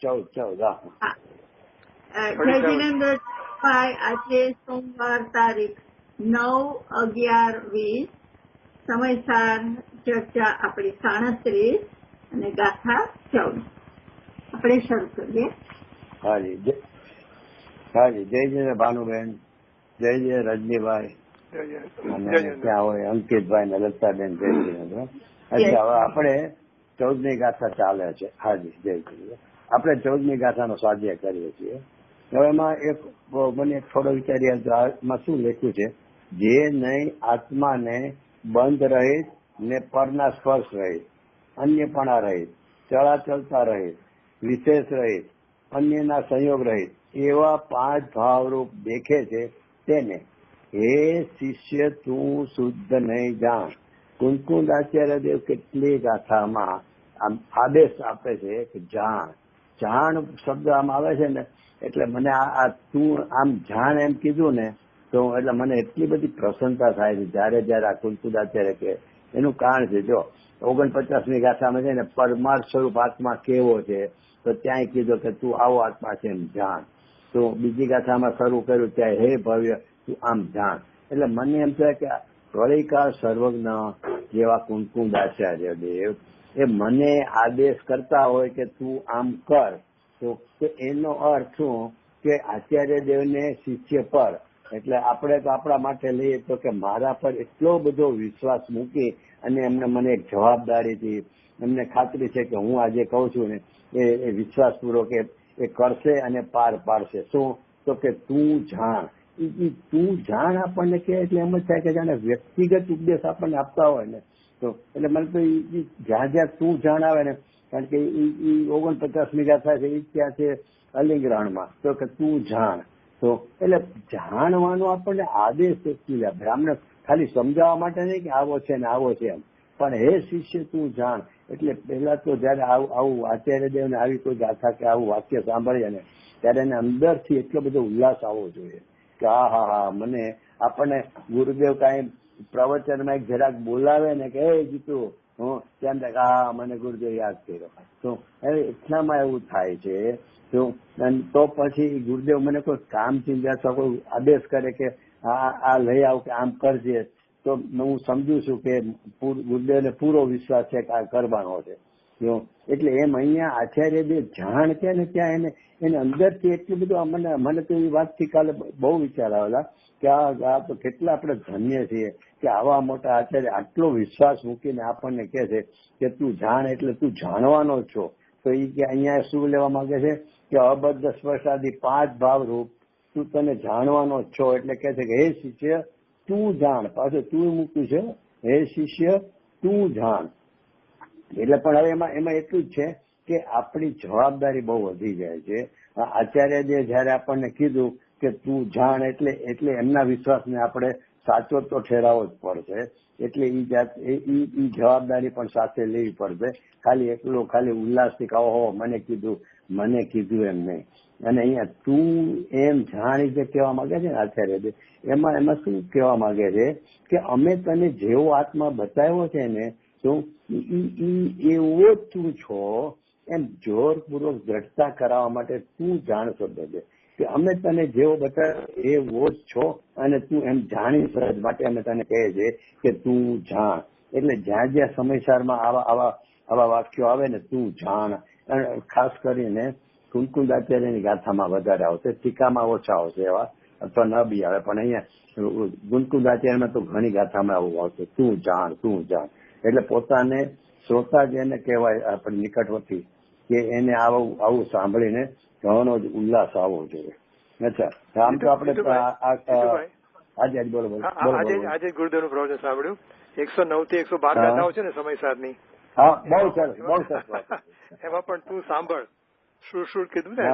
14 જય જીનેન્દ્રભાઈ, આજે સોમવાર તારીખ 9/11/20, સમયસાર ચર્ચા આપણી 37 અને ગાથા 14. આપણે શરૂ કરીએ. હાજી જય જય ભાનુબેન, જય જય રજનીભાઈ, અને ત્યાં હોય અંકિતભાઈ ને લતાબેન, જય જય. અચ્છા, હવે આપણે 14મી ગાથા ચાલે છે. હાજી જય જય. આપણે 14મી ગાથાનો સ્વાધ્યાય કરીએ છીએ. હવે એમાં મને થોડો વિચાર્યા, એમાં શું લખ્યું છે? જે નહીં આત્માને બંધ રહિત ને પરના સ્પર્શ રહિત, અન્યપણા રહિત, ચળાચલતા રહિત, વિશેષ રહિત, અન્યના સંયોગ રહિત એવા 5 ભાવરૂપ દેખે છે તેને હે શિષ્ય તું શુદ્ધ નહીં જાણ. કુંકુંદ આચાર્ય દેવ કેટલી ગાથામાં આમ આદેશ આપે છે કે જાણ. જાણ શબ્દ આમ આવે છે ને, એટલે મને આ તું આમ જાણ એમ કીધું ને તો એટલે મને એટલી બધી પ્રસન્નતા થાય છે જયારે આ કુંકુંદ આચાર્ય કે. એનું કારણ છે, જો 49મી ગાથામાં છે ને, પરમાર્થ સ્વરૂપ આત્મા કેવો છે તો ત્યાંય કીધું કે તું આવો આત્મા છે એમ જાણ. તો બીજી ગાથામાં શરૂ કર્યું ત્યાં હે ભવ્ય તું આમ જાણ. એટલે મને એમ થાય કે પ્રળયકાળ સર્વજ્ઞ જેવા કુંકુંદ આચાર્ય દેવ એ મને આદેશ કરતા હોય કે તું આમ કર, તો એનો અર્થ શું કે આચાર્ય દેવને શિષ્ય પર, એટલે આપણે તો આપણા માટે લઈએ તો કે મારા પર એટલો બધો વિશ્વાસ મૂકી અને એમને મને એક જવાબદારીથી એમને ખાતરી છે કે હું આજે કહું છું ને એ વિશ્વાસપૂર્વક એ કરશે અને પાર પાડશે. શું? તો કે તું જાણ. તું જાણ આપણને કે એટલે એમ જ થાય કે જાણે વ્યક્તિગત ઉપદેશ આપણને આપતા હોય ને, તો એટલે મને તો જ્યાં જ્યાં તું જાણ આવે ને, કારણ કે 49મી ગાથા છે એ ત્યાં છે અલિંગરાણમાં, તો કે તું જાણ. તો એટલે જાણવાનો આપણને આદેશ આપે. આમને ખાલી સમજાવવા માટે નહીં કે આવો છે ને આવો છે એમ, પણ હે શિષ્ય તું જાણ. એટલે પહેલા તો જયારે આવું આચાર્ય દેવને આવી કોઈ ગાથા કે આવું વાક્ય સાંભળીએ ને, ત્યારે એને અંદરથી એટલો બધો ઉલ્લાસ આવવો જોઈએ કે હા મને આપણને ગુરુદેવ કાંઈ પ્રવચનમાં એક જરાક બોલાવે ને કે હે જીતુ હું તેમ હા મને ગુરુદેવ યાદ કર્યો. તો હવે એટલામાં એવું થાય છે. તો પછી ગુરુદેવ મને કોઈ કામ ચીજ અથવા કોઈ આદેશ કરે કે આ લઈ આવ કે આમ કરજે, તો હું સમજુ છું કે ગુરુદેવને પૂરો વિશ્વાસ છે કે આ કરવાનો છે. એટલે એમ અહીંયા આચાર્ય દેવ જાણ કે ને ત્યાં એને અંદરથી એટલું બધું મને તો એ વાતથી કાલે બહુ વિચાર આવેલા કે આ તો કેટલા આપણે ધન્ય છીએ કે આવા મોટા આચાર્ય આટલો વિશ્વાસ મૂકીને આપણને કહે છે કે તું જાણ, એટલે તું જાણવાનો છો. તો એ કે અહીંયા શું લેવા માંગે છે કે અબદ્ધ સ્પર્શાદી 5 ભાવ રૂપ તું તને જાણવાનો છો. એટલે કે છે કે હે શિષ્ય તું જાણ. પાછું તું મૂક્યું છે, હે શિષ્ય તું જાણ. એટલે પણ હવે એમાં એટલું જ છે કે આપણી જવાબદારી બહુ વધી જાય છે. આચાર્યએ જયારે આપણને કીધું કે તું જાણ, એટલે એમના વિશ્વાસને આપણે સાચો તો ઠેરાવવો જ પડશે. એટલે એ જવાબદારી પણ સાથે લેવી પડશે. ખાલી ઉલ્લાસથી કહો હો મને કીધું એમ નહીં. અને અહીંયા તું એમ જાણી જે કહેવા માંગે છે ને આચાર્ય, એમાં શું કહેવા માંગે છે કે અમે તને જેવો આત્મા બતાવ્યો છે ને તો એવો જ તું છો એમ જોરપૂર્વક દ્રઢતા કરાવવા માટે તું જાણ શબ્દ છે કે અમે તને જેવો બતાવ્યો એવો જ છો અને તું એમ જાણી સહજ માટે અમે તને કહે છે કે તું જાણ. એટલે જ્યાં જ્યાં સમયસારમાં આવા વાક્યો આવે ને તું જાણ, ખાસ કરીને કુંકુંદ આચાર્યની ગાથામાં વધારે આવશે, ટીકામાં ઓછા આવશે એવા, અથવા ન બી આવે. પણ અહીંયા કુંકુંદ આચાર્યમાં તો ઘણી ગાથામાં આવું આવશે તું જાણ. એટલે પોતાને શ્રોતા જેને કહેવાય આપણી નિકટવર્તી કે એને આવું સાંભળીને ઘણો જ ઉલ્લાસ આવવો જોઈએ. અચ્છા, આમ તો આપણે આજે ગુરુદેવનું પ્રવચન સાંભળ્યું. 109 થી 112 ગાથાઓ છે ને સમયસારની. હા, બહુ સરસ. એમાં પણ તું સાંભળ સુર કીધું ને.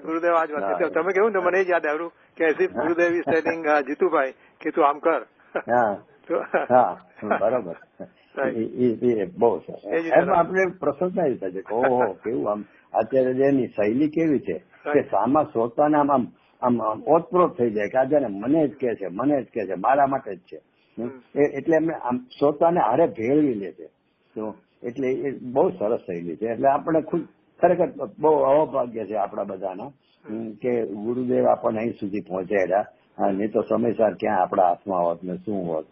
ગુરુદેવ આજ વાત તમે કહ્યું ને મને જ યાદ આવ્યું કે ગુરુદેવ ઇઝ ટેલિંગ જીતુભાઈ કે તું આમ કર. બરોબર. બહુ સરસ. એમાં આપણે પ્રસન્નતા એ થાય છે કે ઓહો કેવું આમ આચાર્યની શૈલી કેવી છે કે સામા શ્રોતાને આમ ઓતપ્રોત થઈ જાય કે આજે મને જ કે છે મારા માટે જ છે. એટલે એમને આમ શ્રોતાને હારે ભેળવી લે છે. તો એટલે એ બહુ સરસ શૈલી છે. એટલે આપણે ખરેખર બહુ અભાગ્ય છે આપણા બધાના કે ગુરુદેવ આપણને અહીં સુધી પહોંચાડ્યા, નહીં તો સમયસર ક્યાં આપણા હાથમાં હોત ને શું હોત.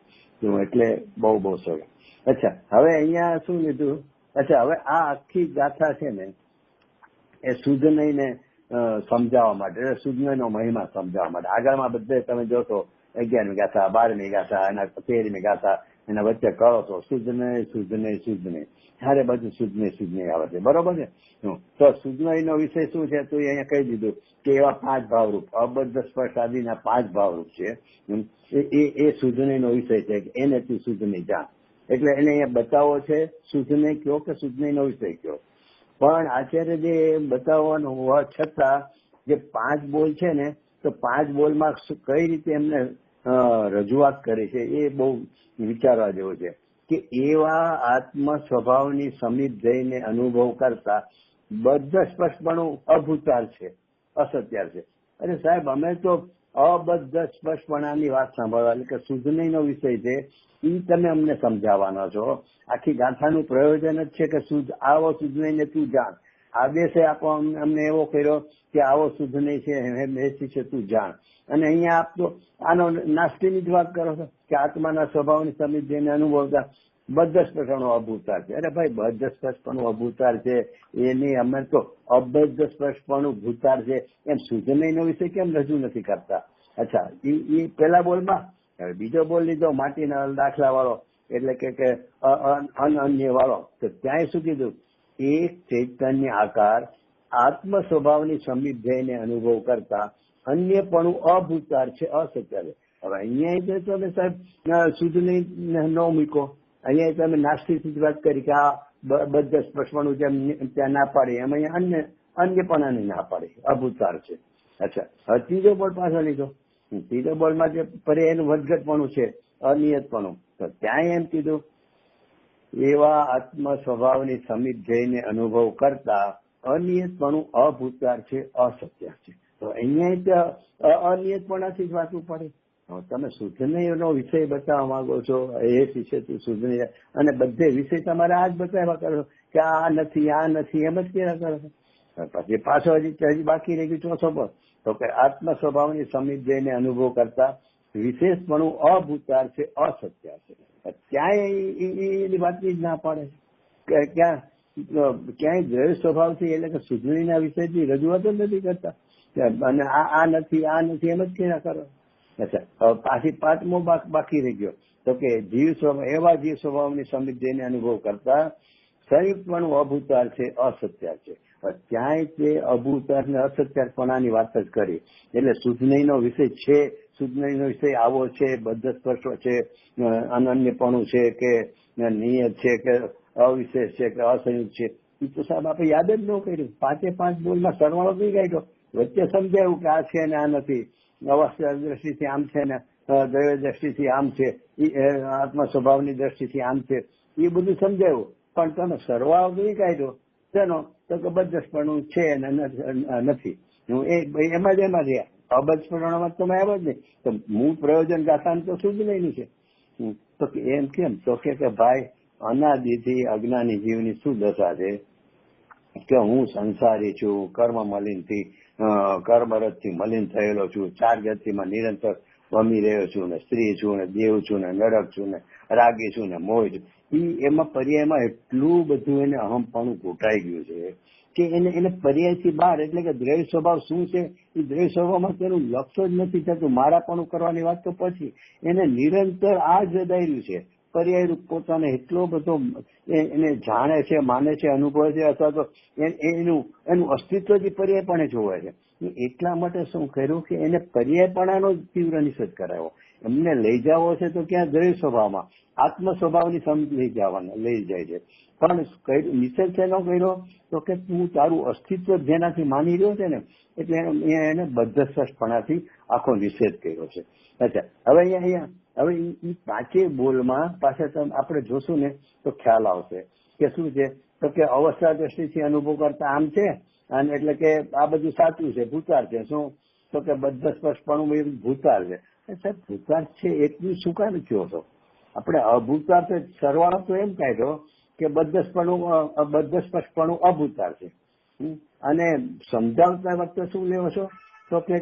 એટલે બહુ સરસ. અચ્છા, હવે અહીંયા શું લીધું? અચ્છા, હવે આ આખી ગાથા છે ને એ સુધનઈને સમજાવવા માટે, સુધનઈનો મહિમા સમજાવવા માટે. આગળમાં બધે તમે જોશો 11મી ગાથા, 12મી ગાથા, એના 13મી ગાથા, એના વચ્ચે કરો છો સુધનઈ ત્યારે બધું સુધનઈ આવે છે. બરોબર છે. તો સુધનઈનો વિષય શું છે? તો અહીંયા કહી દીધું કે એવા 5 ભાવરૂપ, અબદ્ધ સ્પર્શ આદિના 5 ભાવરૂપ છે. એ સુધનઈનો વિષય છે કે એને તું સુધનઈ જાણ. એટલે એને અહીંયા બતાવો છે સુધનઈ કયો કે સુધનઈનો વિષય કયો. પણ આચાર્ય જે બતાવવાનું હોવા છતાં જે 5 બોલ છે ને, તો 5 બોલમાં કઈ રીતે એમને રજૂઆત કરી છે એ બહુ વિચારવા જેવું છે. કે એવા આત્મ સ્વભાવની સમીપ જઈને અનુભવ કરતા બદ્ધ સ્પર્શપણું અભૂતાર છે, અસત્યાર છે. અરે સાહેબ, અમે તો અબદ્ધ સ્પર્શપણાની વાત સાંભળવા, એટલે કે સુધનઈનો વિષય છે એ તમે અમને સમજાવવાનો છો. આખી ગાથાનું પ્રયોજન જ છે કે આવો સુધનઈને તું જાણ. આદેશે આપો અમને એવો કર્યો કે આવો સુધનઈ છે તું જાણ. અને અહીંયા આપ તો આનો નાસ્તીની જ વાત કરો છો કે આત્માના સ્વભાવની સમીપ જઈને અનુભવતા બદ્ધ સ્પર્શપણું અભૂતાર છે. અરે ભાઈ, બદ્ધ સ્પર્શપણું અભૂતાર છે એની અમે તો અબદ્ધ સ્પર્શપણું ભૂતાર છે એમ સુધનઈનો વિષય કેમ રજૂ નથી કરતા? અચ્છા, એ પેલા બોલમાં. હવે બીજો બોલ લીધો માટીના દાખલા વાળો, એટલે કે અનન્ય વાળો. તો ત્યાં શું કીધું? એક ચૈતન્ય આકાર આત્મ સ્વભાવની સમીપ જઈને અનુભવ કરતા અન્યપણું અભૂતાર છે, અસત્ય છે. હવે અહીંયા તમે સાહેબ સુધનઈ ન મૂકો, અહીંયા તમે નાસ્તિકથી જ વાત કરી કે આ બધા સ્પર્શપણું જેમ ત્યાં ના પાડી, એમ અહીંયા અન્યપણાને ના પાડી, અભૂતાર છે. અચ્છા, હવે ત્રીજો બોલ પાછો લીધો. ત્રીજો બોલમાં જે પર્યાયનું વધઘટપણું છે, અનિયતપણું, તો ત્યાં એમ કીધું એવા આત્મ સ્વભાવની સમીપ જઈને અનુભવ કરતા અનિયતપણું અભૂતાર છે, અસત્ય છે. તો અહીંયા અનિયતપણાથી જ વાંચવું પડે. તમે સુધનઈનો વિષય બતાવવા માંગો છો, એ વિશે તું સુધનઈ, અને બધે વિષય તમારે આ જ બતાવ્યા કરો કે આ નથી એમ જ કેવા કરો છો. પછી પાછો હજી બાકી રહી ગયું ચોથો બોલ, તો કે આત્મ સ્વભાવની સમીપ જઈને અનુભવ કરતા વિશેષપણું અભૂતાર છે, અસત્ય છે. ક્યાંય એની વાતની જ ના પાડે છે. ક્યાંય દ્વૈત સ્વભાવથી, એટલે કે સુધનઈના વિષયથી રજૂઆત જ નથી કરતા. અને આ નથી એમ જ કેવા કરો. અચ્છા, હવે પાછી 5મો બાકી રહી ગયો, તો કે એવા જીવ સ્વભાવની સમીપ જઈને અનુભવ કરતા સંયુક્તપણું અભૂતાર છે, અસત્યાર છે. ક્યાંય તે અભૂતાર ને અસત્યારપણાની વાત જ કરી. એટલે સુધનઈનો વિષય છે, સુધનઈનો વિષય આવો છે, બદ્ધ સ્પર્શો છે, અનન્યપણું છે કે નિયત છે કે અવિશેષ છે કે અસંયુક્ત છે, એ તો સાહેબ આપણે યાદ જ ન કર્યું. 5 બોલમાં સરવાળો નહીં કાઢ્યો, વચ્ચે સમજાયું કે આ છે ને આ નથી, અવસ્થા દ્રષ્ટિથી આમ છે ને દૈવ દ્રષ્ટિથી આમ છે, આત્મ સ્વભાવની દ્રષ્ટિથી આમ છે, એ બધું સમજાયું. પણ તમે સરવાળો નહીં કાઢ્યો તેનો, તો કે બદ્ધસ્પણું છે ને નથી. એમાં જ રહ્યા. અબદ્ધસ્પણમાં તમે આવ્યો જ નહીં. તો મૂળ પ્રયોજન ગાથાનું તો સુધનઈનું છે. તો એમ કેમ? તો કે ભાઈ, અનાદિથી અજ્ઞાની જીવની શું દશા છે કે હું સંસારી છું, કર્મ મલિનથી કર્મરજથી મલિન થયેલો છું, 4 ગતિમાં નિરંતર ભમી રહ્યો છું, ને સ્ત્રી છું, ને દેવ છું, ને નરક છું, ને રાગી છું, ને મોહ છું. એમાં પર્યાયમાં એટલું બધું એને અહમપણું ઘૂંટાઈ ગયું છે કે એને પર્યાયથી બહાર, એટલે કે દ્વૈત સ્વભાવ શું છે એ દ્વૈત સ્વભાવમાં તેનું લક્ષ્ય જ નથી થતું. મારાપણું કરવાની વાત તો પછી એને નિરંતર આ જ રદાયેલું છે. પર્યાય રૂપ પોતાને એટલો બધો એને જાણે છે, માને છે, અનુભવે છે, અથવા તો એનું અસ્તિત્વ જ પર્યાયપણે જોવે છે. એટલા માટે શું કર્યું કે એને પર્યાયપણાનો તીવ્ર નિષેધ કરાયો. એમને લઈ જવો છે તો ક્યાં દ્વૈત સ્વભાવમાં, આત્મ સ્વભાવની સમજ લઈ જાય છે. પણ નિષેધ છે ન કર્યો તો કે તું તારું અસ્તિત્વ જેનાથી માની રહ્યો છે ને, એટલે એને બદ્ધસ્પર્શપણાથી આખો નિષેધ કર્યો છે. અચ્છા, હવે અહીંયા હવે એ 5 બોલમાં પાછા આપણે જોશું ને તો ખ્યાલ આવશે કે શું છે. તો કે અવસ્થા દ્રષ્ટિથી અનુભવ કરતા આમ છે, અને એટલે કે આ બધું સાચું છે, ભૂતાર છે. શું? તો કે બદ્ધસ્પર્શપણું ભૂતાર છે. સાહેબ, ભૂતાર છે એટલું શું કામ કહો છો? આપણે અભૂતાર છે, સરવાળો તો એમ કાઢ્યો કે બદ્ધસ્પર્શપણું અભૂતાર છે. અને સમજાવતા વખતે શું લેવો છો તો કે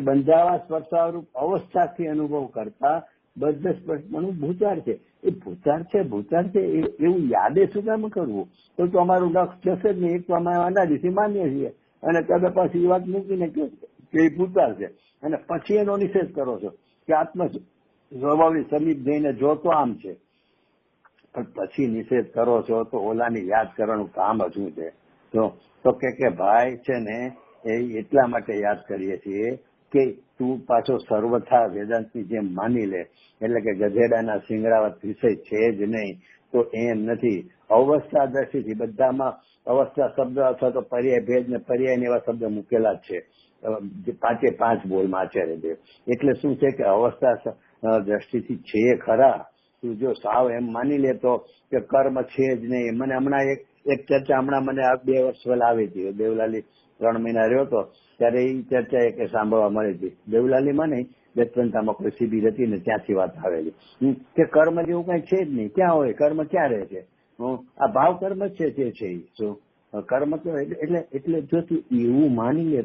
બંધાવા સ્પર્શારૂપ અવસ્થાથી અનુભવ કરતા બદ્ધસ્પર્શપણું ભૂતાર છે. એ ભૂતાર છે એવું યાદે શું કામ કરવું? તો અમારું લક્ષ જશે જ નહીં. એક તો અમે અનાદિથી માનીએ છીએ અને તમે પછી એ વાત મૂકીને કે એ ભૂતાર છે અને પછી એનો નિષેધ કરો છો કે આત્મ સ્વભાવની સમીપ જઈને જો તો આમ છે, પણ પછી નિષેધ કરો છો તો ઓલાની યાદ કરવાનું કામ શું છે? તો કે ભાઈ છે ને એ એટલા માટે યાદ કરીએ છીએ કે તું પાછો સર્વથા વેદાંતની જેમ માની લે, એટલે કે ગધેડાના સિંગડાવત વિષય છે જ નહીં. તો એમ નથી. અવસ્થા દ્રષ્ટિથી બધામાં અવસ્થા શબ્દ અથવા તો પર્યાય ભેદ ને પર્યાય એવા શબ્દ મૂકેલા જ છે 5 બોલમાં આચાર્ય દેવ. એટલે શું છે કે અવસ્થા દ્રષ્ટિથી છે ખરા. તું જો સાવ એમ માની લે તો કે કર્મ છે જ નહીં. મને હમણાં એક ચર્ચા મને 2 વર્ષ પહેલા આવી હતી. દેવલાલી 3 મહિના રહ્યો હતો ત્યારે એ ચર્ચા એક સાંભળવા મળી હતી. દેવલાલીમાં નહીં, બેતવંતામાં કોઈ શિબિર હતી ને ત્યાંથી વાત આવેલી કે કર્મ જેવું કઈ છે જ નહીં. ક્યાં હોય કર્મ? ક્યાં રહે છે? આ ભાવ કર્મ જ છે તે છે. શું કર્મ તો એટલે જો તું એવું માની લે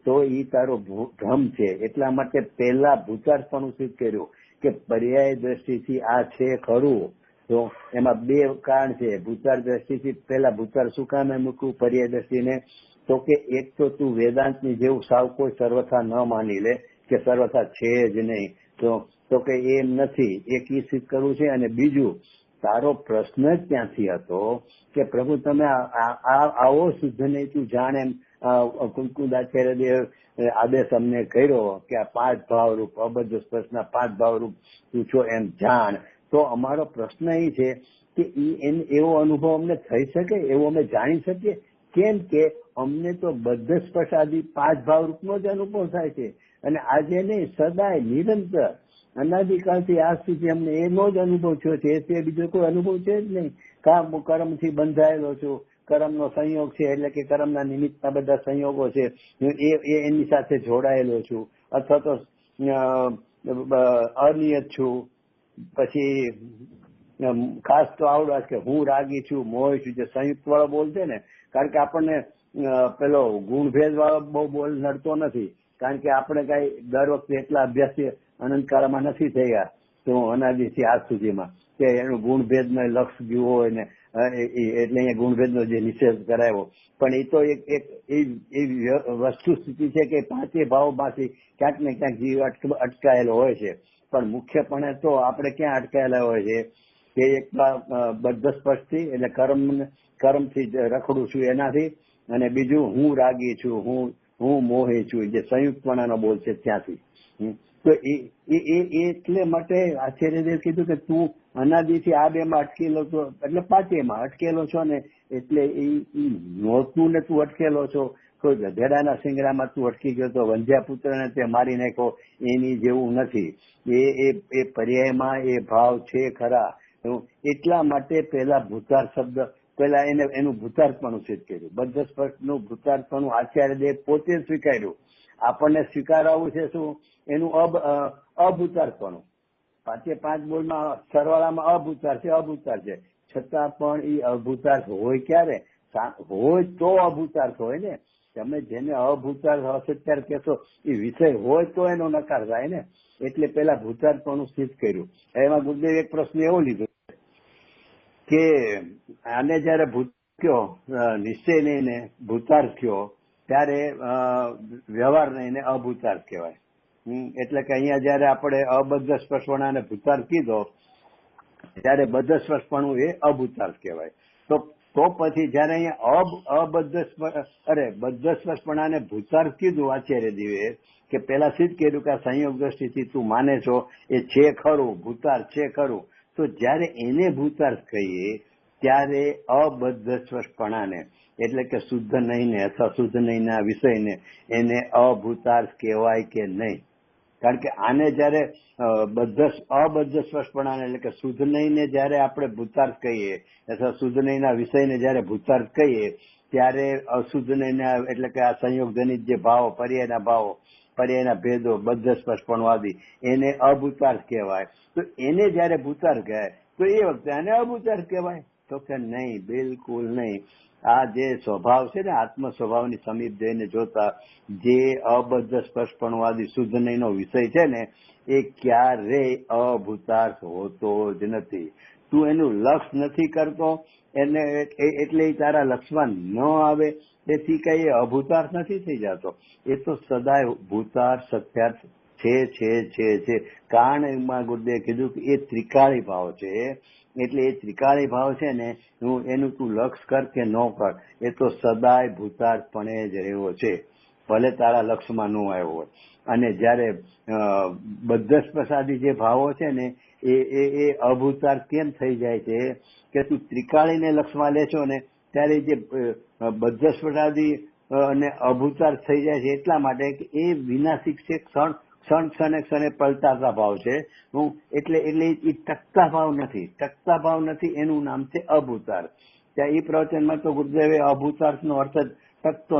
તો એ તારો ભ્રમ છે. એટલા માટે પહેલા ભૂતાર્થપણું સિદ્ધ કર્યું કે પર્યાય દ્રષ્ટિથી આ છે ખરું. તો એમાં 2 કારણ છે. ભૂતાર દ્રષ્ટિથી પહેલા ભૂતાર શું કામ મૂકવું પર્યાય દ્રષ્ટિને? તો કે એક તો તું વેદાંતની જેવું સાવ કોઈ સર્વથા ન માની લે કે સર્વથા છે જ નહીં. તો કે એમ નથી, એક ઈ સિદ્ધ કરવું છે. અને બીજું, તારો પ્રશ્ન જ ત્યાંથી હતો કે પ્રભુ તમે આવો શુદ્ધ નહીં તું જાણ એમ કુંકુદાચાર્ય દેવ આદેશ અમને કર્યો કે આ 5 ભાવરૂપ અબદ્ધ સ્પર્શના 5 ભાવરૂપ તું છો એમ જાણ. તો અમારો પ્રશ્ન એ છે કે એવો અનુભવ અમને થઈ શકે, એવો અમે જાણી શકીએ? કેમ કે અમને તો બદ્ધ સ્પર્શ આદિ 5 ભાવરૂપનો જ અનુભવ થાય છે. અને આજે નહીં, સદાય નિરંતર અનાદિકાળથી આજ સુધી અમને એનો જ અનુભવ થયો છે. એ બીજો કોઈ અનુભવ છે જ નહીં. કર્મથી બંધાયેલો છું, કર્મનો સંયોગ છે એટલે કે કર્મના નિમિત્તના બધા સંયોગો છે એ એની સાથે જોડાયેલો છું. અથવા તો અનિયત છું. પછી ખાસ તો આવડે કે હું રાગી છું, મોહી છું, જે સંયુક્ત વાળો બોલ છે ને. કારણ કે આપણને પેલો ગુણભેદ વાળો બહુ બોલ નડતો નથી. કારણ કે આપણે કઈ દર વખતે એટલા અભ્યાસી અનંતકાળમાં નથી થયા તો અનાદિથી આજ સુધીમાં કે એનું ગુણભેદનો લક્ષ ગયું હોય ને એટલે અહીંયા ગુણભેદનો જે નિષેધ કરાયો. પણ એ તો એક એવી વસ્તુ સ્થિતિ છે કે 5 ભાવમાંથી ક્યાંક ને ક્યાંક જીવ અટકાયેલો હોય છે. પણ મુખ્યપણે તો આપણે ક્યાં અટકાયેલા હોય છે કે એક બદ્ધ સ્પર્શથી એટલે કર્મથી રખડું છું એનાથી, અને બીજું હું રાગી છું, હું મોહી છું, જે સંયુક્તપણાનો બોલ છે ત્યાંથી. તો એટલે માટે આચાર્યદેવ કીધું કે તું અનાદિથી આ 2માં અટકેલો છો, એટલે 5માં અટકેલો છો ને. એટલે એ નહોતું ને તું અટકેલો છો. કોઈ ગધેડાના સિંગડામાં તું અટકી ગયો તો વંધ્યા પુત્રને તે મારી નાખ્યો એની જેવું નથી. એ પર્યાયમાં એ ભાવ છે ખરા. એટલા માટે પહેલા ભૂતાર શબ્દ પહેલા એનું ભૂતાર્થપણું સિદ્ધ કર્યું. બદ્ધ સ્પર્શનું ભૂતાર્થપણું આચાર્યદેવ પોતે સ્વીકાર્યું. આપણને સ્વીકારવું છે શું? એનું અભૂતાર્થપણું. 5 બોલમાં સરવાળામાં અભૂતાર છે છતાં પણ એ અભૂતાર્થ હોય ક્યારે? હોય તો અભૂતાર્થ હોય ને. તમે જેને અભૂતાર્થ હશે ત્યારે કહેશો એ વિષય હોય તો એનો નકાર થાય ને. એટલે પેલા ભૂતાર્થપણું સિદ્ધ કર્યું. એમાં ગુરુદેવ એક પ્રશ્ન એવો લીધો કે આને જયારે ભૂત થયો, નિશ્ચય લઈને ભૂતાર્થ થયો ત્યારે વ્યવહાર લઈને અભૂતાર્થ કહેવાય. એટલે કે અહીંયા જયારે આપણે અબદ્ધ સ્પર્શપણાને ભૂતાર્થ કીધો ત્યારે બદ્ધ સ્પર્શપણું એ અભૂતાર્થ કહેવાય. તો પછી જયારે અહીંયા બદ્ધ સ્પર્શપણાને ભૂતાર્થ કીધું આચાર્ય દેવે કે પેલા સિદ્ધ કર્યું કે આ સંયોગ દ્રષ્ટિથી તું માને છો એ છે ખરું, ભૂતાર્થ છે ખરું. તો જયારે એને ભૂતાર્થ કહીએ ત્યારે અબદ્ધ સ્પર્શપણાને એટલે કે શુદ્ધ નહીં ને અથવા શુદ્ધ નહીં ના વિષયને એને અભૂતાર્થ કહેવાય કે નહીં? કારણ કે આને જયારે અબદ્ધ સ્પર્શપણાને એટલે કે શુદ્ધ નહીં ને જયારે આપણે ભૂતાર્થ કહીએ અથવા શુદ્ધ નહીં ના વિષયને જયારે ભૂતાર્થ કહીએ ત્યારે અશુદ્ધ નહીં એટલે કે આ સંયોગજનિત જે ભાવો, પર્યાયના ભેદો, બદ્ધ સ્પર્શપણું આદિ એને અભૂતાર્થ કહેવાય. તો એને જયારે ભૂતાર્થ કહે તો એ વખતે આને અભૂતાર કહેવાય? તો કે નહીં, બિલકુલ નહીં. આ જે સ્વભાવ છે ને, આત્મ સ્વભાવની સમીપ જઈને જોતા જે અબદ્ધ સ્પર્શપણવાદી શુદ્ધ નહીંનો વિષય છે ને, એ ક્યારેય અભૂતાર્થ હોતો જ નથી. તું એનું લક્ષ નથી કરતો એને એટલે તારા લક્ષમાં ન આવે, તેથી કઈ અભૂતાર્થ નથી થઈ જતો. એ તો સદાય ભૂતાર્થ સત્યાર્થ છે. કારણ એમાં ગુરુદેવે કીધું કે એ ત્રિકાળી ભાવ છે. એટલે એ ત્રિકાળી ભાવ છે ને, એનું તું લક્ષ કર કે ન કર, એ તો સદાય ભૂતાર્થપણે જ રહ્યો છે, ભલે તારા લક્ષમાં ન આવ્યો હોય. અને જયારે બદ્ધ પ્રસાદી જે ભાવો છે ને, એ અભૂતાર્થ કેમ થઈ જાય છે કે તું ત્રિકાળીને લક્ષમાં લેશો ને, ત્યારે જે બદ્ધ પ્રસાદી અને અભૂતાર્થ થઈ જાય છે એટલા માટે કે એ વિનાશિક છે, ક્ષણે પલટાતા ભાવ છે. એટલે એ ટકતા ભાવ નથી, એનું નામ છે અભૂતાર્થ. ત્યાં એ પ્રવચનમાં તો ગુરુદેવે અભૂતાર્થનો અર્થ જ ટકતો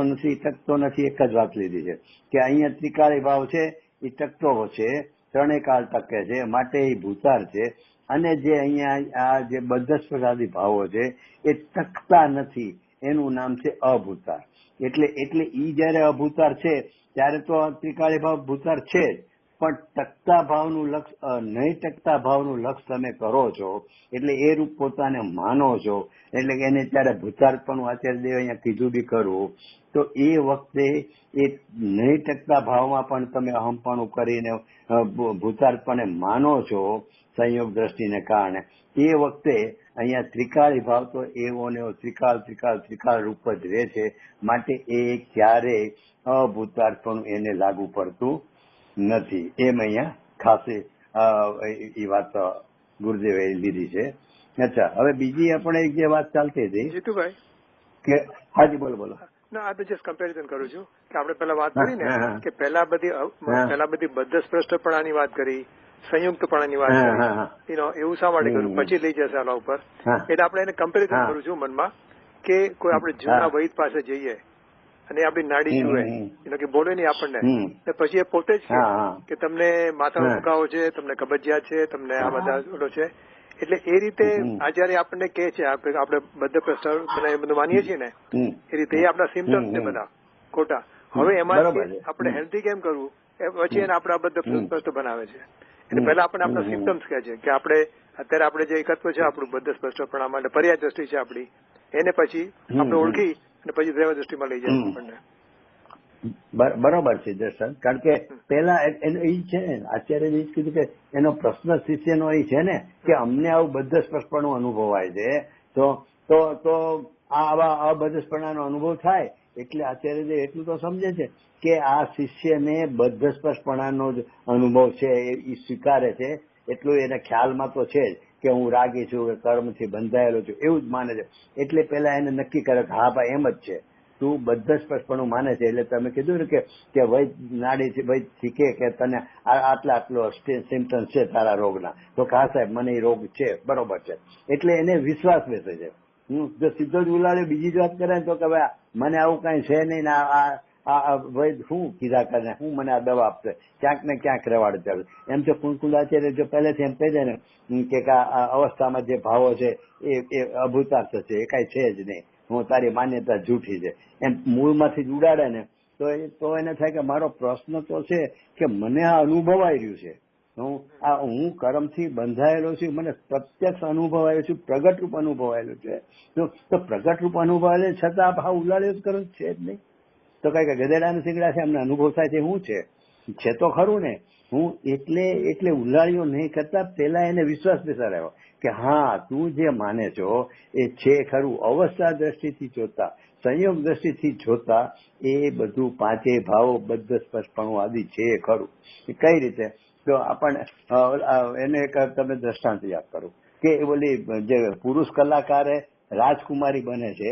નથી એક જ વાત લીધી છે કે અહીંયા ત્રિકાળી ભાવ છે, એ ટકતો છે, ત્રણેય કાળ ટકે છે, માટે એ ભૂતાર છે. અને જે અહીંયા આ જે બદ્ધ પ્રસાદી ભાવો છે એ ટકતા નથી, એનું નામ છે અભૂતાર. એટલે ઈ જયારે અભૂતાર છે ત્યારે તો ત્રિકાળી ભાવ ભૂતાર છે જ, પણ ટકતા ભાવનું લક્ષ નહીં ટકતા ભાવનું લક્ષ તમે કરો છો, એટલે એ રૂપ પોતાને માનો છો, એટલે કે એને ત્યારે ભૂતાર્થપણું આચાર્ય દેવ અહીંયા કીધું બી કરવું. તો એ વખતે એ નહીં ટકતા ભાવમાં પણ તમે અહમપણું કરીને ભૂતાર્થપણે માનો છો સંયોગ દ્રષ્ટિને કારણે, એ વખતે અહીંયા ત્રિકાળી ભાવ તો એવો ને એવો ત્રિકાળ રૂપ જ રહે છે. માટે એ ક્યારેય અભૂતાર્થપણું એને લાગુ પડતું નથી. એમ અહીંયા ખાસ એ વાત ગુરુદેવે લીધી છે. અચ્છા, હવે બીજી આપણે એક જે વાત ચાલતી હતી જીતુભાઈ કે હાજી બોલો. ના, આ તો જસ્ટ કમ્પેરિઝન કરું છું કે આપણે પેલા વાત કરી ને કે પેલા બધી બદ્ધ સ્પષ્ટપણાની વાત કરી, સંયુક્તપણાની વાત કરી, એવું શા માટે કર્યું, પછી લઈ જશે આના ઉપર. એટલે આપણે એને કમ્પેરિઝન કરું છું મનમાં કે કોઈ આપણે જૂના વૈદ પાસે જઈએ અને આપણી નાડી જુએ, એનો કે બોલે નહીં આપણને, પછી એ પોતે જ કે તમને માથાનો દુખાવો છે, તમને કબજિયાત છે, તમને આ બધા છે. એટલે એ રીતે આ જયારે આપણને કે છે આપણે બધા પ્રશ્ન બધું માનીએ છીએ ને, એ રીતે એ આપણા સિમ્ટમ્સ છે બધા ખોટા. હવે એમાં આપણે હેલ્ધી કેમ કરવું, પછી એને આપણે આ બધા સ્પષ્ટ બનાવે છે. એટલે પહેલા આપણને આપણા સિમ્ટમ્સ કહે છે કે આપણે અત્યારે આપણે જે એકત્વ છે આપણું બધા સ્પષ્ટપણા માટે પર્યાય દ્રષ્ટિ છે આપણી, એને પછી આપણે ઓળખી અને પછી દ્રવ્ય દ્રષ્ટિમાં લઈ જાય આપણને. બરોબર છે દર્શન. કારણ કે પેલા એનો એ છે ને, આચાર્ય એ કીધું કે એનો પ્રશ્ન શિષ્યનો એ છે ને કે અમને આવું બદ્ધસ્પર્શપણું અનુભવાય છે, તો આવા અબદ્ધસ્પર્શનો અનુભવ થાય એટલે આચાર્ય એટલું તો સમજે છે કે આ શિષ્યને બદ્ધસ્પર્શપણાનો જ અનુભવ છે એ સ્વીકારે છે, એટલું એને ખ્યાલમાં તો છે જ કે હું રાગી છું, કર્મથી બંધાયેલો છું, એવું જ માને છે. એટલે પેલા એને નક્કી કરે કે હા ભાઈ એમ જ છે, તું બદ્ધસ્પર્શપણું માને છે. એટલે તમે કીધું ને કે વૈદ નાડી વૈદ શીખે કે તને આટલો સિમ્ટમ્સ છે તારા રોગના, તો હા સાહેબ મને એ રોગ છે, બરોબર છે. એટલે એને વિશ્વાસ બેસે છે. જો સીધો જ ઉલાડ્યો બીજી જ વાત કરે તો કે ભાઈ મને આવું કઈ છે નહીં ને આ વૈદ શું કીધા કરે, હું મને આ દવા આપશે, ક્યાંક ને ક્યાંક રેવાડ ચાલે. એમ છે કુંકુલાચાર્ય જો પહેલેથી એમ કહી દે ને કે આ અવસ્થામાં જે ભાવો છે એ અભૂતાર્થ છે, એ કઈ છે જ નહીં, હું તારી માન્યતા જૂઠી છે, એમ મૂળમાંથી જ ઉડાડે ને તો એને થાય કે મારો પ્રશ્ન તો છે કે મને આ અનુભવાઈ રહ્યું છે, હું કર્મથી બંધાયેલો છું, મને પ્રત્યક્ષ અનુભવાયેલું છું, પ્રગટ રૂપ અનુભવાયેલું છે. તો પ્રગટ રૂપ અનુભવાયેલું છતાં આ ઉલાડ્યો જ કરું છે જ નહીં. તો કઈ કે ગધેડાના શીંગડા છે અમને અનુભવ થાય છે, શું છે તો ખરું ને. હું એટલે ઉલાળ્યો નહીં કરતા પેલા એને વિશ્વાસ બેસાડ્યો કે હા તું જે માને છો એ છે ખરું. અવસ્થા દ્રષ્ટિથી જોતા, સંયોગ દ્રષ્ટિથી જોતા એ બધું પાંચેય ભાવો બદ્ધ સ્પર્શપણું આદિ છે ખરું. કઈ રીતે? તો આપણને એને એક તમે દ્રષ્ટાંત યાદ કરો કે ઓલી જે પુરુષ કલાકારે રાજકુમારી બને છે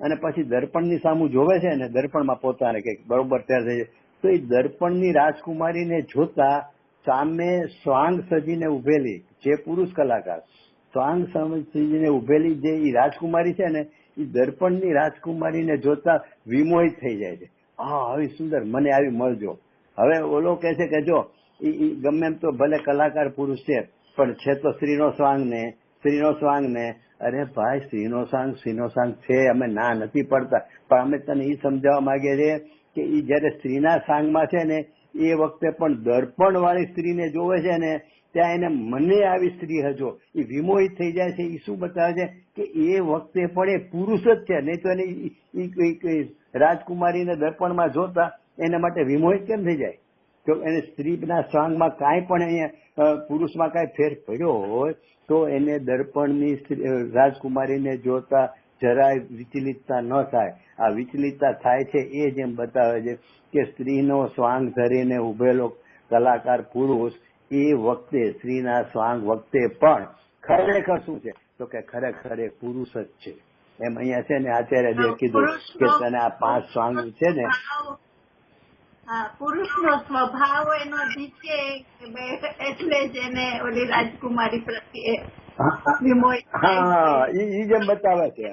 અને પછી દર્પણની સામું જોવે છે ને, દર્પણમાં પોતાને કે બરોબર તૈયાર થઈ જાય, તો એ દર્પણની રાજકુમારીને જોતા સામે સ્વાંગ સજીને ઉભેલી જે પુરુષ કલાકાર સ્વાંગ સજીને ઉભેલી જે એ રાજકુમારી છે ને, એ દર્પણની રાજકુમારીને જોતા વિમોહિત થઈ જાય છે. હા આવી સુંદર, મને આવી મળજો. હવે ઓલો કે છે કે જો એ ગમે એમ તો ભલે કલાકાર પુરુષ છે પણ છે તો સ્ત્રીનો સ્વાંગ ને સ્ત્રીનો સ્વાંગ ને, અરે ભાઈ સ્ત્રીનો સ્વાંગ છે, અમે ના નથી પડતા, પણ અમે તને એ સમજાવવા માંગીએ છીએ કે એ જયારે સ્ત્રીના સાંગમાં છે ને એ વખતે પણ દર્પણ વાળી સ્ત્રીને જોવે છે ને ત્યાં એને મને આવી સ્ત્રી હજો એ વિમોહિત થઈ જાય છે. એ શું બતાવે છે કે એ વખતે પણ એ પુરુષ જ છે, નહીં તો એને રાજકુમારીને દર્પણમાં જોતા એના માટે વિમોહિત કેમ થઈ જાય? તો એને સ્ત્રીના સ્વાંગમાં કાંઈ પણ અહીંયા પુરુષમાં કાંઈ ફેર પડ્યો હોય તો એને દર્પણની રાજકુમારીને જોતા જરાય વિચલિતતા ન થાય. આ વિચલિતતા થાય છે એ જેમ બતાવે છે કે સ્ત્રીનો સ્વાંગ ધરીને ઉભેલો કલાકાર પુરુષ એ વખતે સ્ત્રીના સ્વાંગ વખતે પણ ખરેખર શું છે તો કે ખરેખર એ પુરુષ જ છે. એમ અહીંયા છે ને આચાર્ય દેવ કીધું કે તને આ 5 સ્વાંગ છે ને પુરુષનો સ્વભાવ એનો જીતે એટલે જ એને ઓલી રાજકુમારી પ્રત્યે ઈ જેમ બતાવે છે.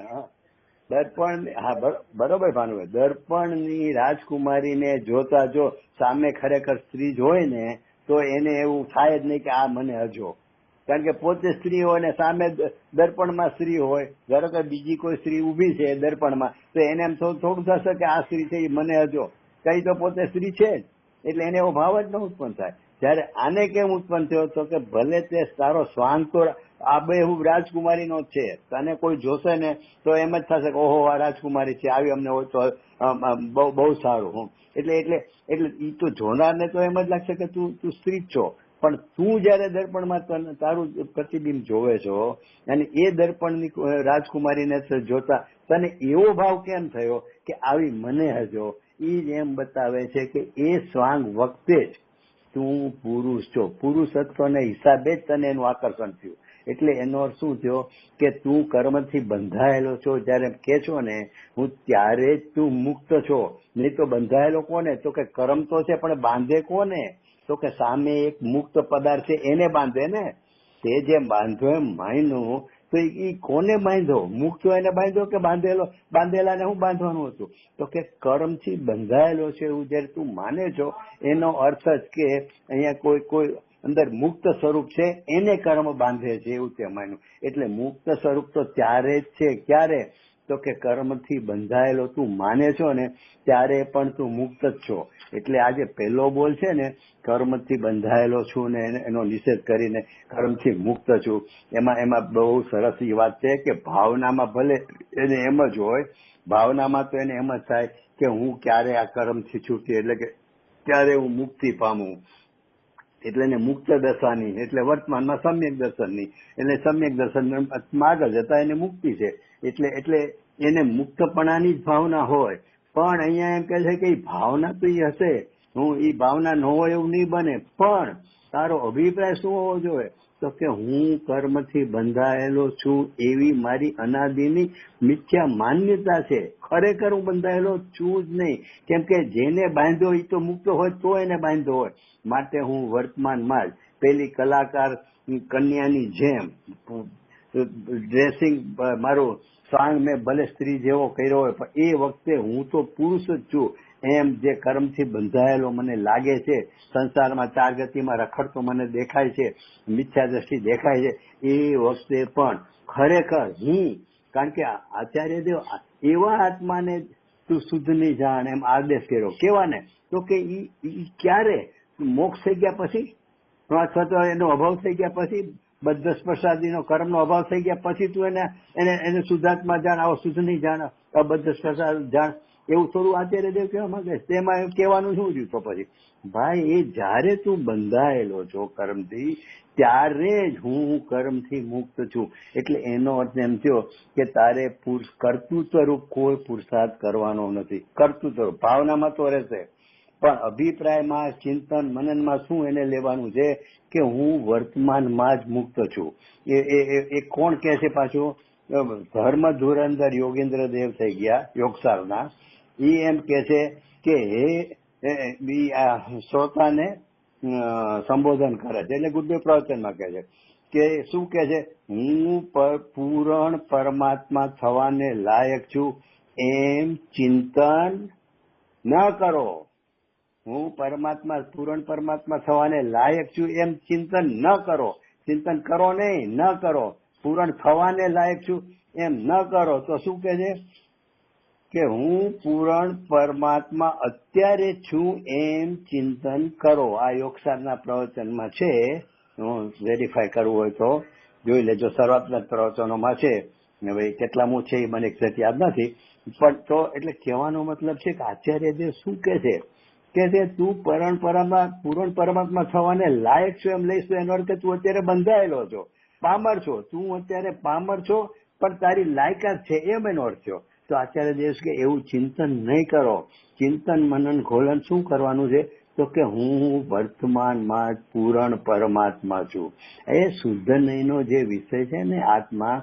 દર્પણ, હા બરોબર ભાનુભાઈ, દર્પણની રાજકુમારીને જોતા જો સામે ખરેખર સ્ત્રી જ હોય ને તો એને એવું થાય જ નહીં કે આ મને હજો, કારણ કે પોતે સ્ત્રી હોય ને સામે દર્પણમાં સ્ત્રી હોય, ધારો કે બીજી કોઈ સ્ત્રી ઉભી છે દર્પણમાં તો એને એમ થોડું થશે કે આ સ્ત્રી છે એ મને હજો, કઈ તો પોતે સ્ત્રી છે જ, એટલે એને એવો ભાવ જ ન ઉત્પન્ન થાય. જયારે આને કેમ ઉત્પન્ન થયો તો કે ભલે તે તારો સ્વાંગ તો આબેહૂબ રાજકુમારીનો છે, તને કોઈ જોશે ને તો એમ જ થશે કે ઓહો આ રાજકુમારી છે, આવી અમને હોય તો બહુ સારું. એટલે ઈ તો જોનારને તો એમ જ લાગશે કે તું સ્ત્રી જ છો, પણ તું જયારે દર્પણમાં તારું પ્રતિબિંબ જોવે છો અને એ દર્પણની રાજકુમારીને જોતા તને એવો ભાવ કેમ થયો કે આવી મને હજો? ઈ જ એમ બતાવે છે કે એ સ્વાંગ વખતે જ તું પુરુષ છો, પુરુષત્વને હિસાબે જ તને એનું આકર્ષણ થયું. એટલે એનો અર્થ શું થયો કે તું કર્મથી બંધાયેલો છો જયારે કે છો ને હું ત્યારે જ તું મુક્ત છો, નહીં તો બંધાયેલો કોને તો કે કર્મ તો છે પણ બાંધે કોને તો કે સામે એક મુક્ત પદાર્થ છે એને બાંધે ને. તે જે બાંધો એમ માન્યું તો એ કોને બાંધો? મુક્ત એને બાંધો કે બાંધેલાને હું બાંધવાનું હતું? તો કે કર્મથી બંધાયેલો છે એવું જયારે તું માને છો એનો અર્થ જ કે અહીંયા કોઈ અંદર મુક્ત સ્વરૂપ છે એને કર્મ બાંધે છે એવું તે માન્યું. એટલે મુક્ત સ્વરૂપ તો ત્યારે જ છે, ક્યારે તો કે કર્મથી બંધાયેલો તું માને છો ને ત્યારે પણ તું મુક્ત જ છો. એટલે આજે પહેલો બોલ છે ને કર્મથી બંધાયેલો છું ને એનો નિષેધ કરીને કર્મથી મુક્ત છું, એમાં બહુ સરસ એ વાત છે કે ભાવનામાં ભલે એને એમ જ હોય, ભાવનામાં તો એને એમ જ થાય કે હું ક્યારે આ કર્મથી છૂટી, એટલે કે ક્યારે હું મુક્તિ પામું. એટલે એને મુક્ત દશાની, એટલે વર્તમાનમાં સમ્યક દર્શનની, એટલે સમ્યક દર્શન આગળ જતા એને મુક્તિ છે. એટલે એને મુક્તપણાની જ ભાવના હોય. પણ અહીંયા એમ કહે છે કે ભાવના તો એ હશે, હું એ ભાવના ન હોય એવું નહીં બને, પણ તારો અભિપ્રાય શું હોવો જોઈએ તો કે હું કર્મથી બંધાયેલો છું એવી મારી અનાદિની મિથ્યા માન્યતા છે. ખરેખર હું બંધાયેલો છું જ નહીં, કેમ કે જેને બાંધ્યો એ તો મુક્ત હોય તો એને બાંધ્યો હોય. માટે હું વર્તમાનમાં જ પેલી કલાકાર કન્યાની જેમ ડ્રેસિંગ મારું સ્વાંગ મેં ભલે સ્ત્રી જેવો કર્યો હોય પણ એ વખતે હું તો પુરુષ જ છું એમ જે કર્મથી બંધાયેલો મને લાગે છે, સંસારમાં 4 ગતિમાં રખડતો મને દેખાય છે, મિથ્યા દ્રષ્ટિ દેખાય છે, એ વખતે પણ ખરેખર હું, કારણ કે આચાર્ય દેવ એવા આત્માને તું શુદ્ધ નહીં જાણ એમ આદેશ કર્યો. કેવાને તો કે ઈ ક્યારે મોક્ષ થઈ ગયા પછી અથવા તો એનો અભાવ થઈ ગયા પછી, બદ્ધ સ્પર્શાદીનો કર્મનો અભાવ થઈ ગયા પછી તું એને શુદ્ધાત્મા જાણ, આવો શુદ્ધ નહીં જાણ, અબદ્ધ સ્પર્શાદ જાણ, એવું થોડું આચાર્ય દેવ કહેવા માંગે છે. તેમાં કહેવાનું શું રહ્યું તો પછી ભાઈ એ જયારે તું બંધાયેલો છો કર્મથી ત્યારે જ હું કર્મથી મુક્ત છું. એટલે એનો અર્થ એમ થયો કે તારે કર્તૃત્વ રૂપ કોઈ પુરુષાર્થ કરવાનો નથી. કર્તૃત્વ ભાવનામાં તો રહેશે પણ અભિપ્રાયમાં ચિંતન મનનમાં શું એને લેવાનું છે કે હું વર્તમાનમાં જ મુક્ત છું. એ કોણ કે છે પાછું? ધર્મ ધુરંધર યોગેન્દ્ર દેવ થઈ ગયા યોગસારના. એ એમ કે છે કે હે શ્રોતાને સંબોધન કરે છે, એટલે ગુરુદેવ પ્રવચનમાં કહે છે કે શું કે છે, હું પૂર્ણ પરમાત્મા થવાને લાયક છું એમ ચિંતન ન કરો. હું પૂર્ણ પરમાત્મા થવાને લાયક છું એમ ચિંતન ન કરો. ચિંતન કરો નહીં, ન કરો. પૂરણ થવાને લાયક છું એમ ન કરો તો શું કે છે કે હું પૂરણ પરમાત્મા અત્યારે છું એમ ચિંતન કરો. આ યોગસારના પ્રવચનમાં છે, હું વેરીફાઈ કરવું હોય તો જોઈ લેજો. શરૂઆતના પ્રવચનોમાં છે, હવે કેટલામું છે એ મને એક્ઝેક્ટ યાદ નથી, પણ તો એટલે કહેવાનો મતલબ છે કે આચાર્ય દેવ શું કે છે કે તું પૂરણ પરમાત્મા થવાને લાયક છો એમ લઈશું, એનો અર્થ તું અત્યારે બંધાયેલો છો, પામર છો, તું અત્યારે પામર છો પણ તારી લાયકાત છે એમ એનો અર્થ થયો. તો આચાર્ય દેવ કે એવું ચિંતન નહીં કરો. ચિંતન મનન ઘોલન શું કરવાનું છે તો કે હું વર્તમાનમાં પૂરણ પરમાત્મા છું. એ શુદ્ધ નહીંનો જે વિષય છે ને આત્મા,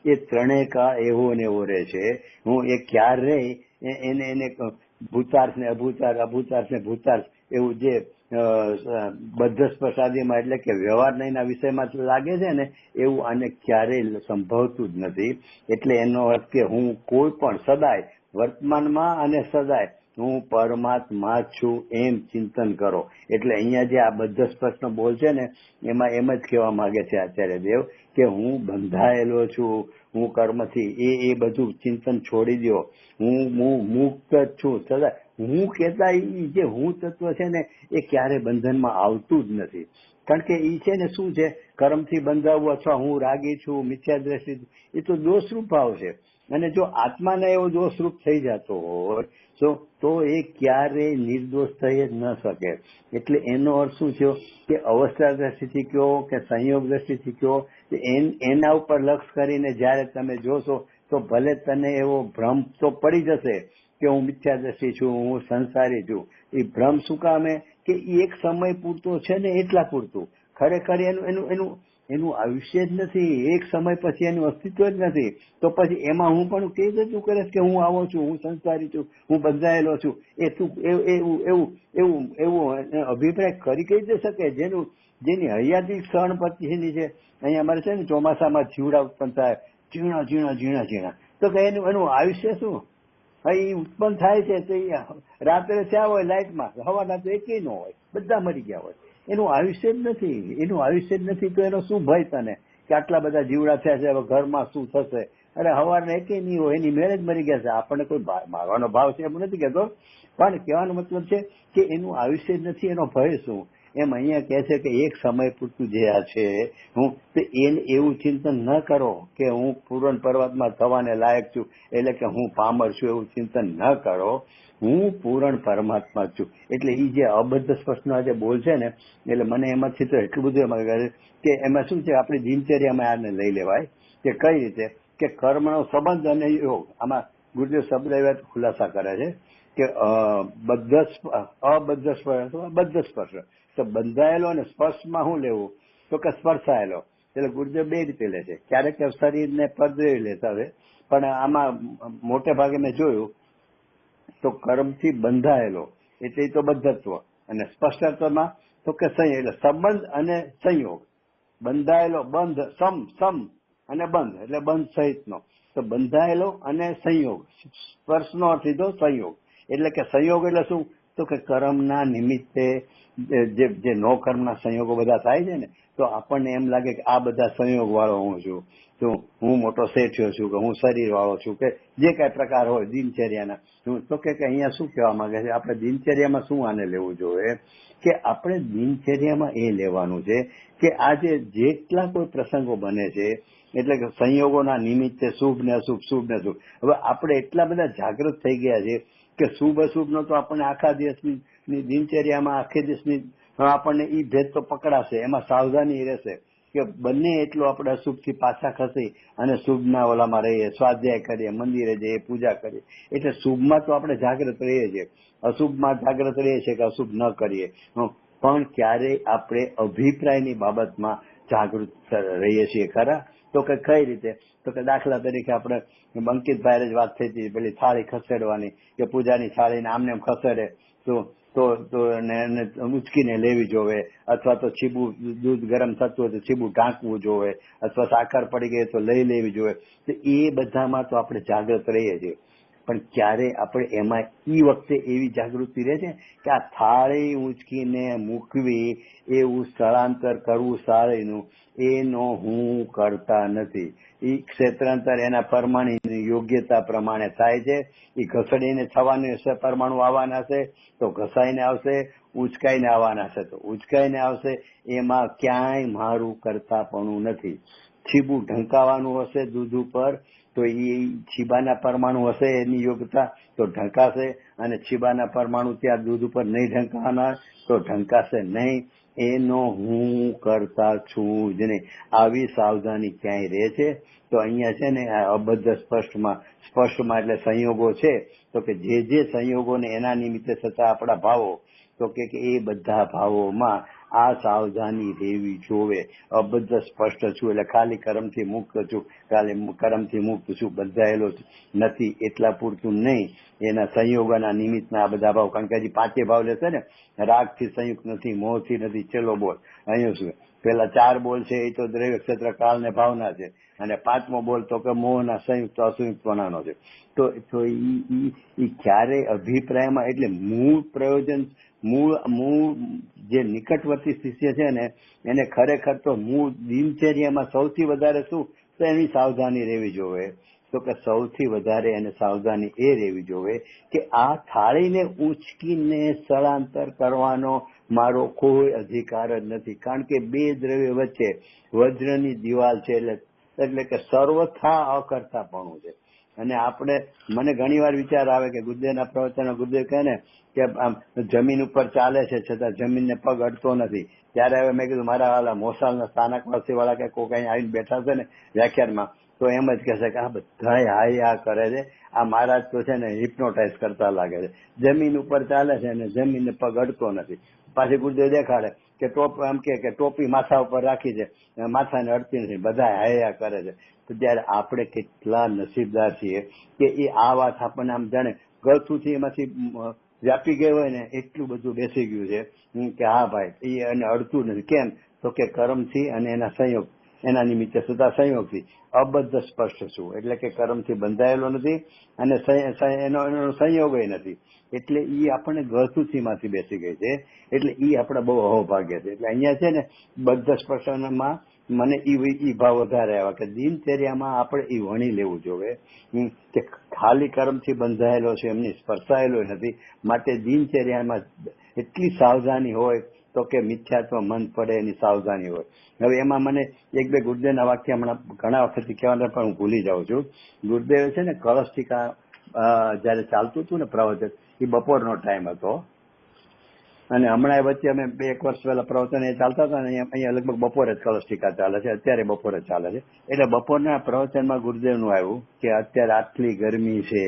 એ ત્રણેય કાળ એવો ને એવો રહે છે. હું એ ક્યારેય એને ભૂતાર્થ ને અભૂતાર્થ, અભૂતાર્થ ને ભૂતાર્થ એવું જે બદ્ધ સ્પર્શાદીમાં એટલે કે વ્યવહાર નહીંના વિષયમાં લાગે છે ને એવું આને ક્યારેય સંભવતું જ નથી. એટલે એનો અર્થ કે હું કોઈ પણ સદાય વર્તમાનમાં અને સદાય હું પરમાત્મા છું એમ ચિંતન કરો. એટલે અહીંયા જે આ બધા પ્રશ્નો બોલ છે ને એમાં એમ જ કહેવા માંગે છે આચાર્ય દેવ કે હું બંધાયેલો છું, હું કર્મથી એ બધું ચિંતન છોડી દો. હું મુક્ત જ છું સદા. હું કહેતા જે હું તત્વ છે ને એ ક્યારે બંધનમાં આવતું જ નથી. કારણ કે એ છે ને શું છે, કર્મથી બંધાવવું અથવા હું રાગી છું, મિથ્યા દ્રષ્ટિ, એ તો દોષરૂપ ભાવ છે. અને જો આત્માને એવો દોષરૂપ થઈ જતો હોય તો એ ક્યારેય નિર્દોષ થઈ જ ન શકે. એટલે એનો અર્થ શું થયો કે અવસ્થા દ્રષ્ટિથી કયો કે સંયોગ દ્રષ્ટિથી કયો, એના ઉપર લક્ષ કરીને જયારે તમે જોશો તો ભલે તને એવો ભ્રમ તો પડી જશે કે હું મિથ્યા દ્રષ્ટિ છું, હું સંસારી છું. એ ભ્રમ શું કામે કે એ એક સમય પૂરતો છે ને એટલા પૂરતું. ખરેખર એનું આયુષ્ય જ નથી, એક સમય પછી એનું અસ્તિત્વ જ નથી. તો પછી એમાં હું પણ કઈ રીતે કરે કે હું આવો છું, હું સંસારી છું, હું બંધાયેલો છું, એ તું એવું અભિપ્રાય કરી કઈ દે શકે જેની હયાતી ક્ષણ પછીની છે. અહીંયા અમારે છે ને ચોમાસામાં જીવડા ઉત્પન્ન થાય, ઝીણા ઝીણા ઝીણા ઝીણા, તો કે એનું આયુષ્ય શું? એ ઉત્પન્ન થાય છે તો રાત્રે થયા હોય લાઇટમાં, હવાના તો એકેય ન હોય, બધા મરી ગયા હોય. એનું આયુષ્ય જ નથી, એનું આયુષ્ય જ નથી. તો એનો શું ભય તને કે આટલા બધા જીવડા થયા છે, હવે ઘરમાં શું થશે? અરે હવારના એકેય નહીં હોય, એની મેરેજ મરી ગયા છે. આપણને કોઈ મારવાનો ભાવ છે એમ નથી કહેતો, પણ કહેવાનો મતલબ છે કે એનું આયુષ્ય જ નથી, એનો ભય શું? એમ અહીંયા કહે છે કે એક સમય પૂરતું જે આ છે હું તો એને એવું ચિંતન ન કરો કે હું પૂરણ પરમાત્મા થવાને લાયક છું, એટલે કે હું પામર છું, એવું ચિંતન ન કરો. હું પૂરણ પરમાત્મા છું. એટલે એ જે અબદ્ધ સ્પષ્ટનો જે બોલ છે ને, એટલે મને એમાંથી તો એટલું બધું એમાં કહે કે એમાં શું છે, આપણી દિનચર્યામાં આને લઈ લેવાય કે કઈ રીતે કે કર્મનો સંબંધ અને યોગ. આમાં ગુરુદેવ શબ્દ એવા ખુલાસા કરે છે કે અબદ્ધ સ્પર્શ, બદ્ધ સ્પર્શ. તો બંધાયેલો અને સ્પર્શમાં શું લેવું તો કે સ્પર્શાયેલો. એટલે ગુરુદેવ બે રીતે લે છે, ક્યારેક શરીરને પદવી લેતા હોય, પણ આમાં મોટે ભાગે મેં જોયું તો કર્મથી બંધાયેલો એટલે એ તો બદ્ધત્વ, અને સ્પષ્ટત્વમાં તો કે એટલે સંબંધ અને સંયોગ. બંધાયેલો બંધ, સમ અને બંધ એટલે બંધ સહિતનો. તો બંધાયેલો અને સંયોગ, સ્પર્શનો અર્થ લીધો સંયોગ. એટલે કે સંયોગ એટલે શું તો કે કર્મના નિમિત્તે જે નો કર્મના સંયોગો બધા થાય છે ને, તો આપણને એમ લાગે કે આ બધા સંયોગ વાળો હું છું, તો હું મોટો શેઠિયો છું, કે હું શરીર વાળો છું, કે જે કઈ પ્રકાર હોય દિનચર્યાના. તો કે અહીંયા શું કહેવા માંગે છે, આપણે દિનચર્યામાં શું આને લેવું જોઈએ કે આપણે દિનચર્યામાં એ લેવાનું છે કે આજે જેટલા કોઈ પ્રસંગો બને છે એટલે કે સંયોગોના નિમિત્તે શુભ ને અશુભ, શુભ ને અશુભ. હવે આપણે એટલા બધા જાગૃત થઈ ગયા છે કે શુભ અશુભ નો તો આપણને આખા દિવસની દિનચર્યામાં આખે દિવસની આપણને ઈ ભેદ તો પકડાશે. એમાં સાવધાની રહેશે કે બંને એટલું આપણે અશુભથી પાછા ખસી અને શુભના ઓલામાં રહીએ, સ્વાધ્યાય કરીએ, મંદિરે જઈએ, પૂજા કરીએ. એટલે શુભમાં તો આપણે જાગૃત રહીએ છીએ, અશુભમાં જાગૃત રહીએ છીએ કે અશુભ ન કરીએ. પણ ક્યારેય આપણે અભિપ્રાયની બાબતમાં જાગૃત રહીએ છીએ ખરા? તો કે કઈ રીતે તો કે દાખલા તરીકે આપણે અંકિતભાઈ જ વાત થઈ હતી, પેલી થાળી ખસેડવાની કે પૂજાની થાળીને આમને એમ ખસેડે તો ઉચકીને લેવી જોવે, અથવા તો છીબું દૂધ ગરમ થતું હોય તો છીબું ઢાંકવું જોવે, અથવા સાકર પડી ગઈ તો લઈ લેવી જોઈએ. તો એ બધામાં તો આપણે જાગૃત રહીએ છીએ. પણ ક્યારે આપણે એમાં ઈ વખતે એવી જાગૃતિ રહે છે કે આ થાળી ઊંચકીને મૂકવી, એવું સ્થળાંતર કરવું થાળીનું, એનો હું કરતા નથી. એ ક્ષેત્રાંતર એના પરમાણુ યોગ્યતા પ્રમાણે થાય છે. એ ઘસડીને થવાનું હશે, પરમાણુ આવવાના છે તો ઘસાઈને આવશે, ઉચકાઈને આવવાના છે તો ઉચકાઈને આવશે. એમાં ક્યાંય મારું કરતાપણું નથી. છીબું ઢંકાવાનું હશે દૂધ ઉપર તો એ છીબાના પરમાણુ હશે એની યોગ્યતા તો ઢંકાશે, અને છીબાના પરમાણુ ત્યાં દૂધ ઉપર નહીં ઢંકાવાના તો ઢંકાશે નહીં. એનો હું કરતા છું જ નહીં. આવી સાવધાની ક્યાંય રહે છે તો અહીંયા છે ને આ અબદ્ધ સ્પષ્ટમાં એટલે સંયોગો છે તો કે જે સંયોગોને એના નિમિત્તે થતા આપણા ભાવો, તો કે એ બધા ભાવોમાં આ સાવધાની રહેવી જોવે. અબદ્ધ સ્પષ્ટ છું એટલે ખાલી કર્મથી મુક્ત છું, ખાલી કર્મથી મુક્ત છું, બંધાયેલો નથી એટલા પૂરતું નહીં. એના સંયોગોના નિમિત્તના આ બધા ભાવ, કારણ કે હજી 5 ભાવ લેશે ને, રાગથી સંયુક્ત નથી, મોહથી નથી. છેલ્લો બોલ અહીંયા શું, પેલા 4 બોલ છે એ તો દ્રવ્ય ક્ષેત્ર કાળ ને ભાવના છે, અને 5મો બોલ તો કે મોહના સંયુક્ત અસંયુક્તપણાનો છે. તો ઈ ક્યારે અભિપ્રાયમાં એટલે મૂળ પ્રયોજન, મૂળ જે નિકટવર્તી શિષ્ય છે ને એને ખરેખર તો મૂળ દિનચર્યામાં સૌથી વધારે શું તો એની સાવધાની રહેવી જોવે. તો કે સૌથી વધારે એને સાવધાની એ રહેવી જોવે કે આ થાળીને ઉંચકીને સ્થળાંતર કરવાનો મારો કોઈ અધિકાર જ નથી. કારણ કે 2 દ્રવ્ય વચ્ચે વજ્રની દિવાલ છે, એટલે કે સર્વથા અકર્તાપણું છે. અને આપણે, મને ઘણી વાર વિચાર આવે કે ગુરુદેવના પ્રવચનો, ગુરુદેવ કહે ને કે આમ જમીન ઉપર ચાલે છે છતાં જમીનને પગ અડતો નથી. ત્યારે હવે મેં કીધું મારા વાળા મોસાલના સ્થાનકવાસી વાળા કે કોઈ કઈ આવીને બેઠા છે ને વ્યાખ્યાનમાં, તો એમ જ કહેશે કે આ બધા હાય કરે છે, આ મહારાજ તો છે ને હિપ્નોટાઇઝ કરતા લાગે છે. જમીન ઉપર ચાલે છે અને જમીનને પગ અડતો નથી. પાછી ગુરુદેવ દેખાડે કે એમ કે ટોપી માથા ઉપર રાખી છે, માથાને અડતી નથી, બધા હાયા કરે છે. તો ત્યારે આપણે કેટલા નસીબદાર છીએ કે એ આ વાત આપણને આમ જાણે ગળથુથી એમાંથી વ્યાપી ગઈ હોય ને એટલું બધું બેસી ગયું છે કે હા ભાઈ એ એને અડતું નથી. કેમ તો કે કર્મથી અને એના સંયોગ, એના નિમિત્તે થતા સંયોગથી અબદ્ધ સ્પષ્ટ છું, એટલે કે કર્મથી બંધાયેલો નથી અને એનો સંયોગ નથી. એટલે ઈ આપણને ગળથુથી માંથી બેસી ગઈ છે. એટલે ઈ આપણા બહુ અહોભાગ્ય છે. એટલે અહીંયા છે ને બદ્ધ સ્પર્શનમાં મને ઈ ભાવ વધારે આવ્યા કે દિનચર્યામાં આપણે ઈ વણી લેવું જોઈએ કે ખાલી કર્મથી બંધાયેલો છે, એમની સ્પર્શાયેલો નથી. માટે દિનચર્યામાં એટલી સાવધાની હોય તો કે મિથ્યાત્વ મન પડે એની સાવધાની હોય. હવે એમાં મને 1-2 ગુરુદેવના વાક્ય હમણાં ઘણા વખતથી કહેવાના પણ હું ભૂલી જાઉં છું. ગુરુદેવ છે ને કળશ ટીકા જયારે ચાલતું હતું ને પ્રવચન, એ બપોરનો ટાઈમ હતો, અને હમણાં વચ્ચે અમે 1 વર્ષ પહેલા પ્રવચન એ ચાલતા હતા ને અહીંયા લગભગ બપોરે જ કળશ ટીકા ચાલે છે, અત્યારે બપોરે ચાલે છે. એટલે બપોરના પ્રવચનમાં ગુરુદેવનું આવ્યું કે અત્યારે આટલી ગરમી છે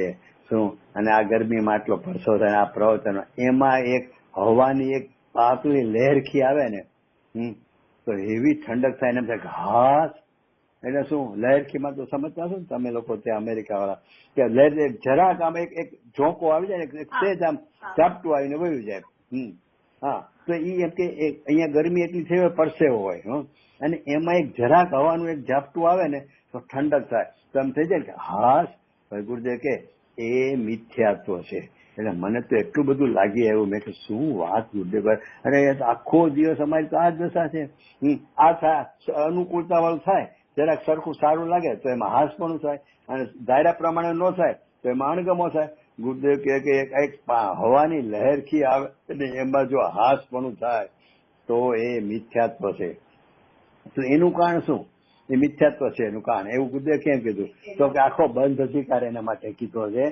શું, અને આ ગરમીમાં આટલો પરસો થાય, આ પ્રવચન એમાં એક હવાની એક પાતળી લહેરખી આવે ને તો એવી ઠંડક થાય ને એમ થાય હાસ. એટલે શું લહેરખીમાં તો સમજતા છો ને તમે લોકો ત્યાં અમેરિકા વાળા કે લહેર જરાક આમ એક ઝોંકો આવી જાય, એક સેજ આમ ઝાપટું આવીને વયું જાય. હા, તો ઈ એમ કે અહીંયા ગરમી એટલી થઈ હોય, પરસેવો હોય, અને એમાં એક જરાક હવાનું એક ઝાપટું આવે ને તો ઠંડક થાય, તો એમ થઈ જાય કે હાસ. ગુરુદેવ કે એ મિથ્યાત્વ છે. એટલે મને તો એટલું બધું લાગી આવ્યું, મેં કે શું વાત ગુરુદેવ, અરે આખો દિવસ અમારી તો આ જ દશા છે. આ થાય અનુકૂળતા વાળું થાય, જરાક સરખું સારું લાગે તો એમાં હાસપણું થાય, અને ધાર્યા પ્રમાણે ન થાય તો એમાં અણગમો થાય. ગુરુદેવ કે એક હવાની લહેરખી આવે અને એમાં જો હાસપણું થાય તો એ મિથ્યાત્વ છે. તો એનું કારણ શું? એ મિથ્યાત્વ છે એનું કારણ. એવું ગુરુદેવ કેમ કીધું? તો કે આખો બંધ અધિકાર એના માટે કીધો છે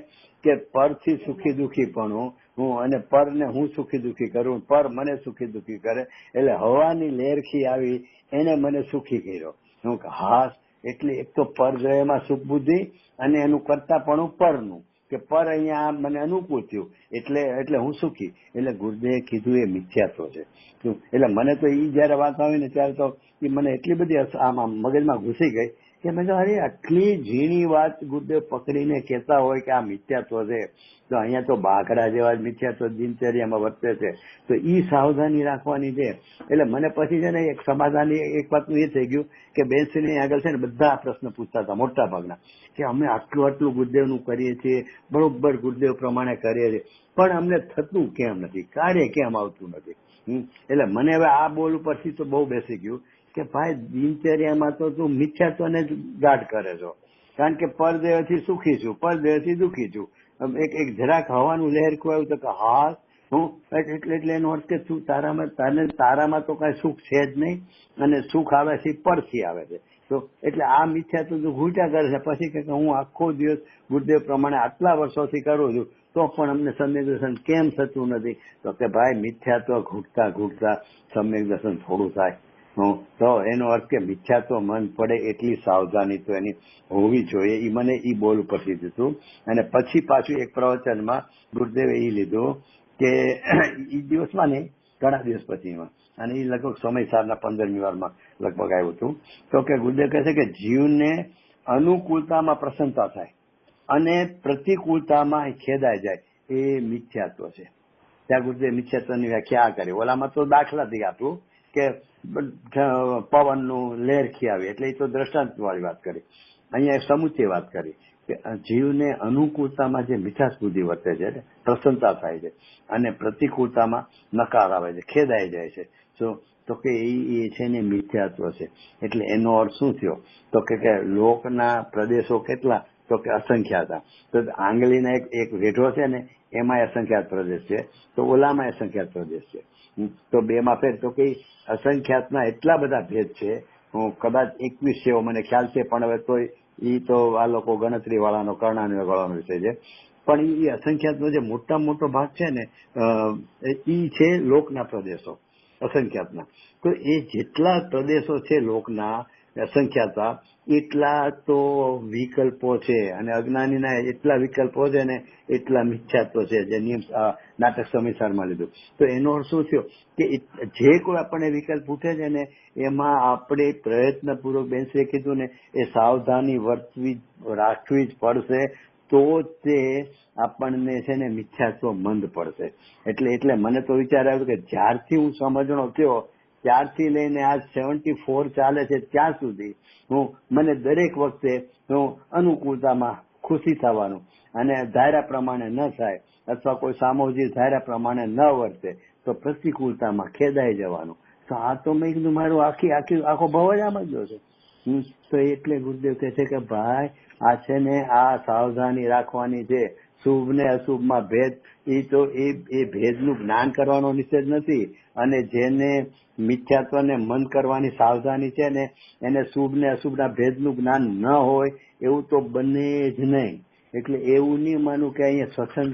કે પરથી સુખી દુઃખી પણ હું, અને પરને હું સુખી દુઃખી કરું, પર મને સુખી દુઃખી કરે. એટલે હવાની લહેરખી આવી એને મને સુખી કર્યો. હું હાસ એટલે એક તો પરગ્રહમાં સુખ બુદ્ધિ અને એનું કરતાપણું પરનું, કે પર અહીંયા મને અનુકૂળ થયું એટલે હું સુખી. એટલે ગુરુદેવે કીધું એ મિથ્યાત્વ છે. એટલે મને તો ઈ જયારે વાત આવી ને ત્યારે તો એ મને એટલી બધી આમ મગજમાં ઘૂસી ગઈ કે મેં અરે આટલી ઝીણી વાત ગુરુદેવ પકડીને કહેતા હોય કે આ મિથ્યાત્વ છે, તો અહીંયા તો બાઘડા જેવા જ મિથ્યાત્વ દિનચર્યામાં વર્તે છે, તો ઈ સાવધાની રાખવાની છે. એટલે મને પછી છે ને એક સમાધાન એક વાતનું એ થઈ ગયું કે બેનશ્રીની આગળ છે ને બધા પ્રશ્ન પૂછતા હતા મોટા ભાગના, કે અમે આટલું ગુરુદેવનું કરીએ છીએ, બરોબર ગુરુદેવ પ્રમાણે કરીએ છીએ, પણ અમને થતું કેમ નથી, કાર્ય કેમ આવતું નથી. એટલે મને હવે આ બોલ ઉપરથી તો બહુ બેસી ગયું કે ભાઈ દિનચર્યામાં તો તું મિથ્યાત્વને જ ગાઢ કરે છો, કારણ કે પરદેહથી સુખી છું, પરદેહથી દુઃખી છું. એક જરાક હવાનું લહેર ખોવાયું તો કે હા હું એટલે એનો અર્થ કે તું તારામાં તો કઈ સુખ છે જ નહીં, અને સુખ આવે છે પરથી આવે છે. તો એટલે આ મિથ્યાત્વ તું ઘૂંટા કરે છે. પછી કે હું આખો દિવસ ગુરુદેવ પ્રમાણે આટલા વર્ષોથી કરું છું તો પણ અમને સમ્યક દર્શન કેમ થતું નથી. તો કે ભાઈ મિથ્યાત્વ ઘૂંટતા સમ્યક દર્શન થોડું થાય. તો એનો અર્થ કે મિથ્યાત્વ મન પડે એટલી સાવધાની તો એની હોવી જોઈએ. એ મને ઈ બોલ ઉપરથી દીધું. અને પછી પાછું એક પ્રવચનમાં ગુરુદેવે એ લીધું કે એ દિવસમાં ને ઘણા દિવસ પછીમાં, અને એ લગભગ સમય સારના 15મી વારમાં લગભગ આવ્યું હતું. તો કે ગુરુદેવ કહે છે કે જીવને અનુકૂળતામાં પ્રસન્નતા થાય અને પ્રતિકૂળતામાં ખેદાઈ જાય એ મિથ્યાત્વ છે. ત્યાં ગુરુદેવ મિથ્યાત્વની વ્યાખ્યા કરી. ઓલામાં તો દાખલાથી આપ્યું કે પવનનું લહેરખી આવી, એટલે એ તો દ્રષ્ટાંત વાળી વાત કરી. અહીંયા સમુચય વાત કરી કે જીવને અનુકૂળતામાં જે મીઠાશ બુદ્ધિ વર્તે છે, પ્રસન્નતા થાય છે, અને પ્રતિકૂળતામાં નકાર આવે છે, ખેદાઈ જાય છે. તો કે એ છે ને મિથ્યાત્વ છે. એટલે એનો અર્થ શું થયો? તો કે લોકના પ્રદેશો કેટલા? તો કે અસંખ્યાતા. તો આંગળીના એક રેઢો છે ને એમાં અસંખ્યાત પ્રદેશ છે, તો ઓલામાં અસંખ્યાત પ્રદેશ છે. તો બેમાં ફેર તો કે અસંખ્યાતના એટલા બધા ભેદ છે. કદાચ 21 છે એવો મને ખ્યાલ છે, પણ હવે તો ઈ તો આ લોકો ગણતરી વાળાનો કર્ણાનો વાળાનો વિષય છે. પણ એ અસંખ્યાતનો જે મોટો ભાગ છે ને ઈ છે લોકના પ્રદેશો અસંખ્યાતના. તો એ જેટલા પ્રદેશો છે લોકના અસંખ્યાતા, એટલા તો વિકલ્પો છે, અને અજ્ઞાનીના એટલા વિકલ્પો છે ને એટલા મિથ્યાત્વ છે, જે નિયમ નાટક સમીસારમાં લીધું. તો એનો અર્થ શું થયો કે જે કોઈ આપણને વિકલ્પ પૂછે છે ને એમાં આપણે પ્રયત્નપૂર્વક બેનશ્રીએ કીધું ને એ સાવધાની રાખવી જ પડશે, તો તે આપણને છે ને મિથ્યાત્વ મંદ પડશે. એટલે મને તો વિચાર આવ્યો કે જ્યારથી હું સમજણો થયો ત્યારથી લઈને આજ 74 ચાલે છે ત્યાં સુધી મને દરેક વખતે અનુકૂળતામાં ખુશી થવાનું, અને ધાર્યા પ્રમાણે ન થાય અથવા કોઈ સામોજી ધાર્યા પ્રમાણે ન વર્તે તો પ્રતિકૂળતામાં ખેદાઈ જવાનું. તો આ તો મેં કીધું મારું આખો ભવ જ આમ જ છે. તો એટલે ગુરુદેવ કહે છે કે ભાઈ આ છે ને આ સાવધાની રાખવાની છે. શુભ ને અશુભમાં ભેદ, એ ભેદનું જ્ઞાન કરવાનો નિષેધ નથી, અને જેને મિથ્યાત્વને મંદ કરવાની સાવધાની છે ને એને શુભ ને અશુભના ભેદનું જ્ઞાન ન હોય એવું તો બને જ નહીં. એટલે એવું નહીં માનું કે અહીંયા સ્વચ્છંદ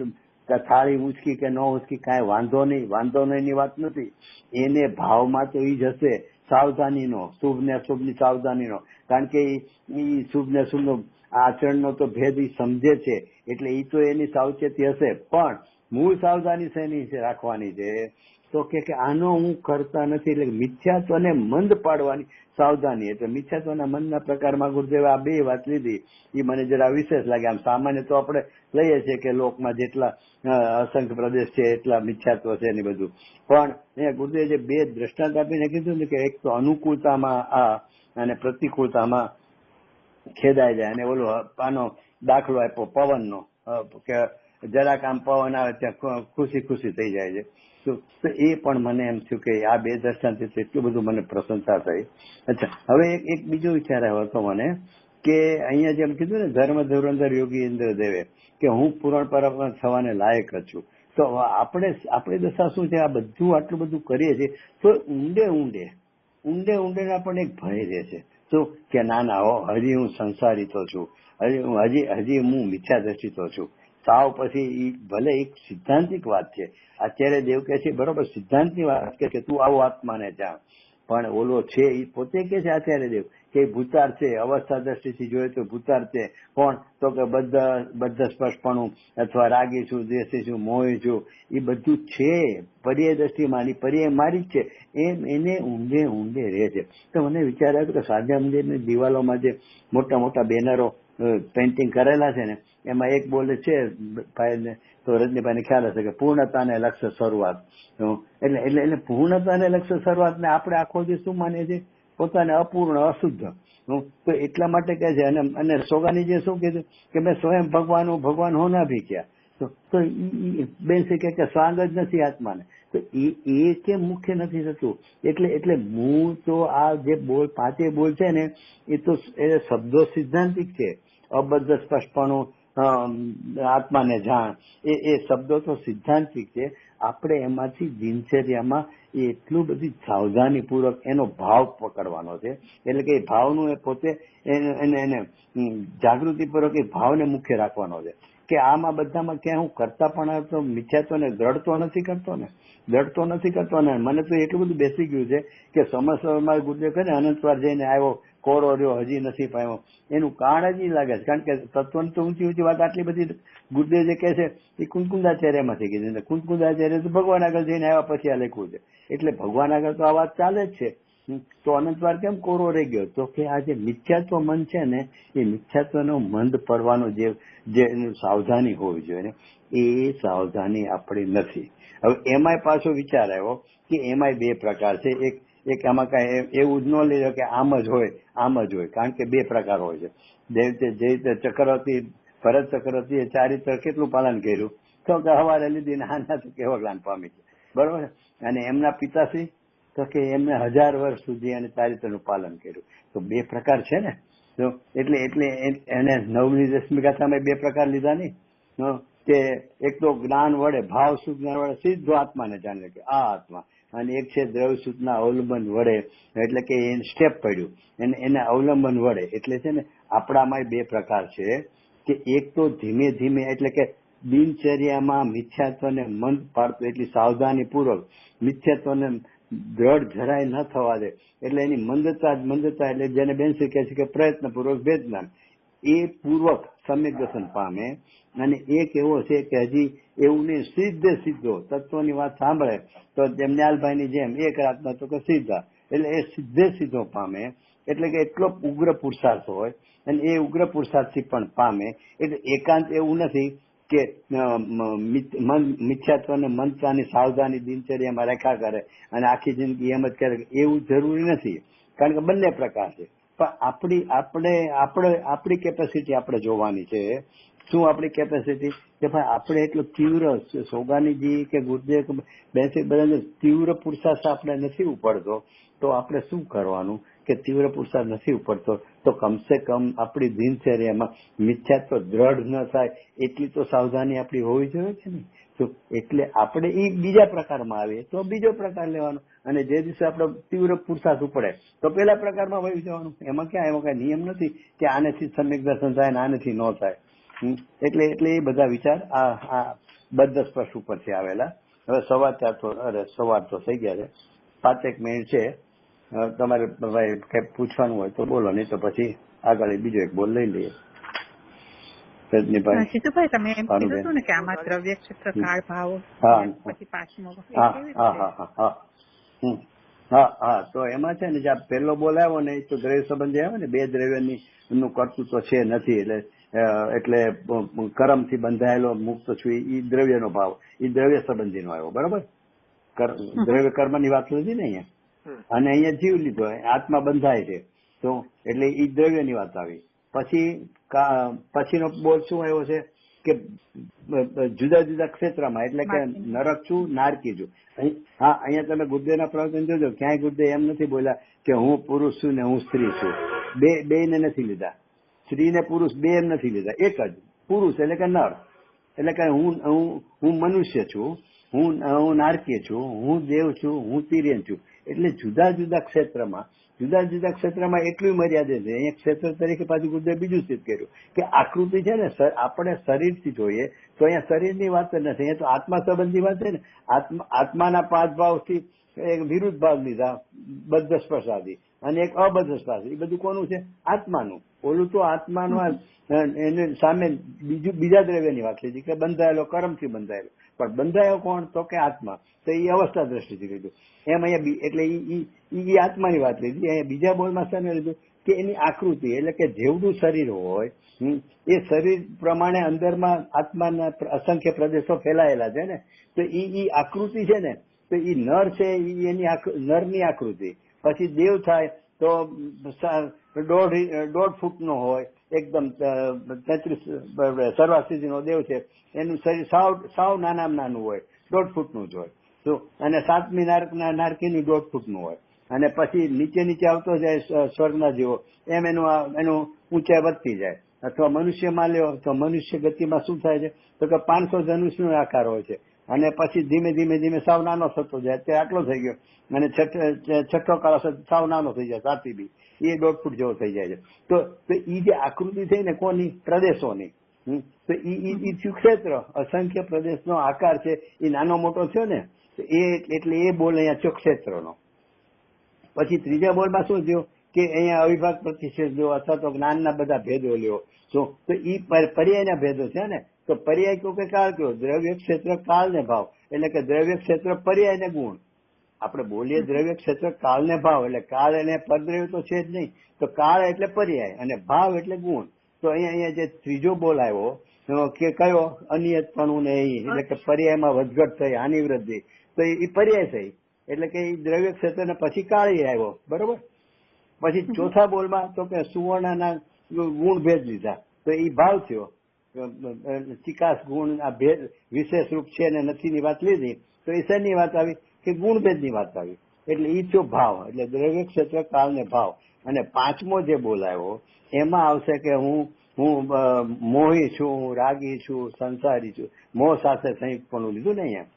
થાળી ઊંચકી કે ન ઊંચકી કાંઈ વાંધો નહીં ની વાત નથી. એને ભાવમાં તો ઈ જ હશે સાવધાનીનો, શુભ ને અશુભની સાવધાનીનો, કારણ કે ઈ શુભ ને અશુભનો આચરણનો તો ભેદ ઈ સમજે છે, એટલે ઈ તો એની સાવચેતી હશે. પણ મૂળ સાવધાની શેની છે રાખવાની છે? તો કે આનો હું કરતા નથી, એટલે મિથ્યાત્વને મંદ પાડવાની સાવધાની. એટલે મિથ્યાત્વના મંદના પ્રકારમાં ગુરુદેવે આ બે વાત લીધી. એ મને જરા વિશેષ લાગે. આમ સામાન્ય તો આપણે લઈએ છીએ કે લોકમાં જેટલા અસંખ્ય પ્રદેશ છે એટલા મિથ્યાત્વ છે ને બધું, પણ અહીંયા ગુરુદેવે જે બે દ્રષ્ટાંત આપીને કીધું ને કે એક તો અનુકૂળતામાં આ અને પ્રતિકૂળતામાં ખેદાઈ જાય, અને ઓલો આનો દાખલો આપ્યો પવનનો કે જરાક આમ પવન આવે ત્યાં ખુશી થઈ જાય છે. તો એ પણ મને એમ થયું કે આ બે દ્રષ્ટાંતથી એટલું બધું મને પ્રસન્નતા થઈ. અચ્છા, હવે એક બીજો વિચાર આવ્યો હતો મને કે અહીંયા જેમ કીધું ને ધર્મ ધુરંધર યોગી ઇન્દ્રદેવે કે હું પૂરણ પરાક્રમ થવાને લાયક જ છું. તો આપણી દશા શું છે? આ બધું આટલું બધું કરીએ છીએ તો ઊંડે આપણને એક ભય રહે છે. તો કે ના હજી હું સંસારી તો છું, હજી હું મિથ્યા દ્રષ્ટિ તો છું. સાવ પછી ભલે એક સિદ્ધાંતિક વાત છે, આચાર્ય દેવ કહે છે બરોબર સિદ્ધાંતની વાત કે તું આવો આત્માને જાણ, પણ ઓલો છે એ પોતે કે છે આચાર્ય દેવ કે ભૂતાર છે, અવસ્થા દ્રષ્ટિથી જોઈએ તો ભૂતાર છે. કોણ? તો કે બધા સ્પર્શપણું અથવા રાગી છું, દ્વેષી છું, મોહી છું, એ બધું છે પર્યાય દ્રષ્ટિમાં, પર્યાય મારી જ છે. એમ એને ઊંડે ઊંડે રહે છે. તો મને વિચાર આવ્યો કે સાંધ્યા મંદિરની દિવાલોમાં જે મોટા મોટા બેનરો પેઇન્ટિંગ કરેલા છે ને, એમાં એક બોલે છે ભાઈને, તો રજનીભાઈને ખ્યાલ હશે કે પૂર્ણતાને લક્ષ્ય શરૂઆત. એટલે પૂર્ણતાને લક્ષ્ય શરૂઆત ને આપણે આખો દિવસ શું માનીએ છીએ? પોતાને અપૂર્ણ, અશુદ્ધ. તો એટલા માટે કહે છે. અને સોગાનીજીએ શું કીધું કે મેં સ્વયં ભગવાન હોના ભી ક્યાં. તો બેન કે સ્વાંગ જ નથી આત્માને. તો એ કેમ મુખ્ય નથી થતું? એટલે હું તો આ જે બોલ પાંચે બોલ છે ને, એ તો એ શબ્દો સિદ્ધાંતિક છે. અબદ્ધ સ્પષ્ટપણું, આત્માને જાણ, એ શબ્દો તો સિદ્ધાંતિક છે. આપણે એમાંથી દિનચર્યામાં એટલું બધી સાવધાનીપૂર્વક એનો ભાવ પકડવાનો છે. એટલે કે એ ભાવનું એ પોતે એને જાગૃતિપૂર્વક એ ભાવને મુખ્ય રાખવાનો છે. કે આમાં બધામાં ક્યાં હું કરતા પણ તો મિથ્યાત્વને દ્રઢતો નથી કરતો ને મને તો એટલું બધું બેસી ગયું છે કે સમસ્યામાં ગુરુદેવ કહે ને અનંતવાર જઈને આવ્યો, કોરો રહ્યો, હજી નથી પામ્યો. એનું કારણ જ લાગે છે. કારણ કે તત્વની તો ઊંચી વાત આટલી બધી ગુરુદેવ જે કહે છે એ કુંદકુંદાચાર્યમાંથી કીધી. કુંદકુંદાચાર્ય તો ભગવાન આગળ જઈને આવ્યા પછી આ લખ્યું છે. એટલે ભગવાન આગળ તો આ વાત ચાલે જ છે. તો અનંતવાર કેમ કોરો રહી ગયો? તો કે આ જે મિથ્યાત્વ મન છે ને, એ મિથ્યાત્વનો મંદ પડવાનો જે સાવધાની હોવી જોઈએ ને, એ સાવધાની આપણી નથી. હવે એમાંય પાછો વિચાર આવ્યો કે એમાંય બે પ્રકાર છે. એક આમાં કઈ એવું જ ન લેજો કે આમ જ હોય. કારણ કે બે પ્રકાર હોય છે. જે રીતે ચક્રવર્તી, ભરત ચક્રવર્તીએ ચારિત્ર કેટલું પાલન કર્યું? તો કે હવારે લીધી ને હાના તો કેવો જ્ઞાન પામી છે, બરોબર. અને એમના પિતાશ્રી તો કે એમને 1000 વર્ષ સુધી એને ચારિત્રનું પાલન કર્યું. તો બે પ્રકાર છે ને. એટલે એને નવની રશ્મિકામાં બે પ્રકાર લીધા નહીં કે એક તો જ્ઞાન વડે, ભાવ શુદ્ધ જ્ઞાન વડે સીધો આત્માને જાણે કે આ આત્મા, અને એક છે દ્રવ્ય શુદ્ધના અવલંબન વડે, એટલે કે એને સ્ટેપ પડ્યું એને અવલંબન વડે. એટલે છે ને આપણામાં બે પ્રકાર છે કે એક તો ધીમે ધીમે, એટલે કે દિનચર્યામાં મિથ્યાત્વને મંદ પાડતું, એટલી સાવધાનીપૂર્વક મિથ્યાત્વને દ્રઢ જરાય ન થવા દે. એટલે એની મંદતા એટલે જેને બેનશ્રી કહે છે કે પ્રયત્નપૂર્વક વેદના એ પૂર્વક સમ્યક દર્શન પામે. અને એક એવો છે કે હજી એવું નહીં, સીધો તત્વની વાત સાંભળે તો જેમ ન્યાલભાઈની જેમ એક રાતમાં તો કે સીધા, એટલે એ સીધો પામે. એટલે કે એટલો ઉગ્ર પુરુષાર્થ હોય અને એ ઉગ્ર પુરુષાર્થથી પણ પામે. એટલે એકાંત એવું નથી કે મિથ્યાત્વને મંત્રાની સાવધાની દિનચર્યામાં રેખા કરે અને આખી જિંદગી એમ જ કરે, એવું જરૂરી નથી. કારણ કે બંને પ્રકાર છે. પણ આપણી કેપેસિટી આપણે જોવાની છે. શું આપણી કેપેસિટી? કે ભાઈ આપણે એટલો તીવ્ર, સોગાનીજી કે ગુરુદેવ બેસિક બધા તીવ્ર પુરુષાર્થ આપણે નથી ઉપડતો, તો આપણે શું કરવાનું? કે તીવ્ર પુરુષાર્થ નથી ઉપડતો તો કમસે કમ આપણી દિનચર્યામાં મિથ્યાત્વ દ્રઢ ન થાય એટલી તો સાવધાની આપણી હોવી જોઈએ છે ને. તો એટલે આપણે એ બીજા પ્રકારમાં આવીએ તો બીજો પ્રકાર લેવાનો, અને જે દિવસે આપણો તીવ્ર પુરુષાર્થ ઉપડે તો પેલા પ્રકારમાં વહી જવાનું. એમાં કઈ નિયમ નથી કે આનેથી સમ્યક દર્શન થાય ને આનેથી ન થાય. એટલે એ બધા વિચાર આ બદ્ધ સ્પર્શ ઉપરથી આવેલા. હવે સવાર તો થઈ ગયા છે, 5 મિનિટ છે. તમારે ભાઈ કઈ પૂછવાનું હોય તો બોલો, નહીં તો પછી આગળ બીજો એક બોલ લઈ લઈએ. સીતુભાઈ, તમે એમ કીધું હતું ને કે આમાં દ્રવ્ય ક્ષેત્ર કાળ ભાવ પછી પાંચમો. હા, તો એમાં છે ને જે પહેલો બોલ આવ્યો ને તો દ્રવ્ય સંબંધી આવ્યો ને, બે દ્રવ્યની નું કર્તૃત્વ છે નથી, એટલે કર્મથી બંધાયેલો મુક્ત છું, એ દ્રવ્યનો ભાવ, એ દ્રવ્ય સંબંધીનો આવ્યો, બરોબર. દ્રવ્ય કર્મની વાત નથી ને અહીંયા. અને અહીંયા જીવ લીધો, આત્મા બંધાય છે તો એટલે એ દ્રવ્યની વાત આવી. પછીનો બોલ શું આવ્યો છે કે જુદા જુદા ક્ષેત્રમાં, એટલે કે નરક છું, નારકી છું. હા, અહીંયા તમે ગુરુદેવના પ્રવચન જોજો, ક્યાંય ગુરુદેવ એમ નથી બોલ્યા કે હું પુરુષ છું ને હું સ્ત્રી છું. બે ને નથી લીધા, સ્ત્રી ને પુરુષ બે એમ નથી લીધા, એક જ પુરુષ એટલે કે નર. એટલે કે હું મનુષ્ય છું, હું નારકીય છું, હું દેવ છું, હું તિર્યન છું. એટલે જુદા જુદા ક્ષેત્રમાં એટલું મર્યાદિત છે. અહીંયા ક્ષેત્ર તરીકે પાછું ગુરુદેવ બીજું સ્થિત કર્યું કે આકૃતિ છે ને આપણે શરીરથી જોઈએ તો અહીંયા શરીરની વાત જ નથી, અહીંયા તો આત્મા સંબંધી વાત છે ને. આત્માના 5 ભાવથી એક વિરુદ્ધ ભાવ લીધા, બદ્ધ સ્પર્શાદી, અને એક અબદ્ધ સ્પર્શ. એ બધું કોનું છે? આત્માનું. ઓલું તો આત્માનું એને સામે બીજા દ્રવ્યની વાત લીધી કે બંધાયેલો, કર્મથી બંધાયેલો. પણ બંધાયો કોણ? તો કે આત્મા. તો એ અવસ્થા દ્રષ્ટિથી લીધું. એમ અહીંયા એટલે એ આત્માની વાત લીધી. અહીંયા બીજા બોલમાં શાને લીધું કે એની આકૃતિ, એટલે કે જેવડું શરીર હોય એ શરીર પ્રમાણે અંદરમાં આત્માના અસંખ્ય પ્રદેશો ફેલાયેલા છે ને, તો એ આકૃતિ છે ને, તો એ નર છે, એની નરની આકૃતિ. પછી દેવ થાય તો 1.5 ફૂટનો હોય, એકદમ 33 સર્વાસ્થિતિનો દેવ છે, એનું શરીર સાવ નાનામાં નાનું હોય, 1.5 ફૂટનું જ હોય. તો અને 7મી નારકીનું 1.5 ફૂટનું હોય. અને પછી નીચે આવતો જાય સ્વર્ગના જેવો, એમ એનું ઊંચાઈ વધતી જાય. અથવા મનુષ્યમાં લ્યો તો મનુષ્ય ગતિમાં શું થાય છે તો કે 500 ધનુષનો આકાર હોય છે, અને પછી ધીમે ધીમે સાવ નાનો થતો જાય. અત્યારે આટલો થઈ ગયો, અને છઠ્ઠો કાળ સાવ નાનો થઈ જાય, સાથી બી એ 1.5 ફૂટ જેવો થઈ જાય છે. તો એ જે આકૃતિ થઈ ને કોની? પ્રદેશોની. તો એ ક્ષેત્ર, અસંખ્ય પ્રદેશનો આકાર છે, એ નાનો મોટો થયો ને, એટલે એ બોલ અહીંયા થયો ક્ષેત્રનો. પછી ત્રીજા બોલમાં શું થયું કે અહીંયા અવિભાગ પ્રતિષેધ લ્યો, અથવા તો જ્ઞાનના બધા ભેદો લ્યો. તો એ પર્યાયના ભેદો છે ને. તો પર્યાય કયો કે કાળ કયો? દ્રવ્ય ક્ષેત્ર કાળ ને ભાવ, એટલે કે દ્રવ્ય ક્ષેત્ર પર્યાય ને ગુણ. આપણે બોલીએ દ્રવ્ય ક્ષેત્ર કાળ ને ભાવ, એટલે કાળ એને પરદ્રવ્ય તો છે જ નહીં, તો કાળ એટલે પર્યાય અને ભાવ એટલે ગુણ. તો અહીંયા જે ત્રીજો બોલ આવ્યો કે કયો? અનિયતપણું ને એ, એટલે કે પર્યાયમાં વધઘટ થઈ, હાનિ વૃદ્ધિ, તો એ પર્યાય થઈ, એટલે કે એ દ્રવ્ય ક્ષેત્ર ને પછી કાળી આવ્યો. બરોબર. પછી ચોથા બોલમાં તો કે સુવર્ણના ગુણ ભેદ લીધા, તો એ ભાવ થયો. ચિકાસ ગુણ આ ભેદ વિશેષ રૂપ છે ને નથી ની વાત લીધી, તો એ શેની વાત આવી કે ગુણભેદ ની વાત આવી, એટલે એ થયો ભાવ. એટલે દ્રવ્ય ક્ષેત્ર કાળ ને ભાવ. અને પાંચમો જે બોલાયો એમાં આવશે કે હું મોહી છું, રાગી છું, સંસારી છું. મોહ સાથે સંયુક્તપણું લીધું ને અહીંયા.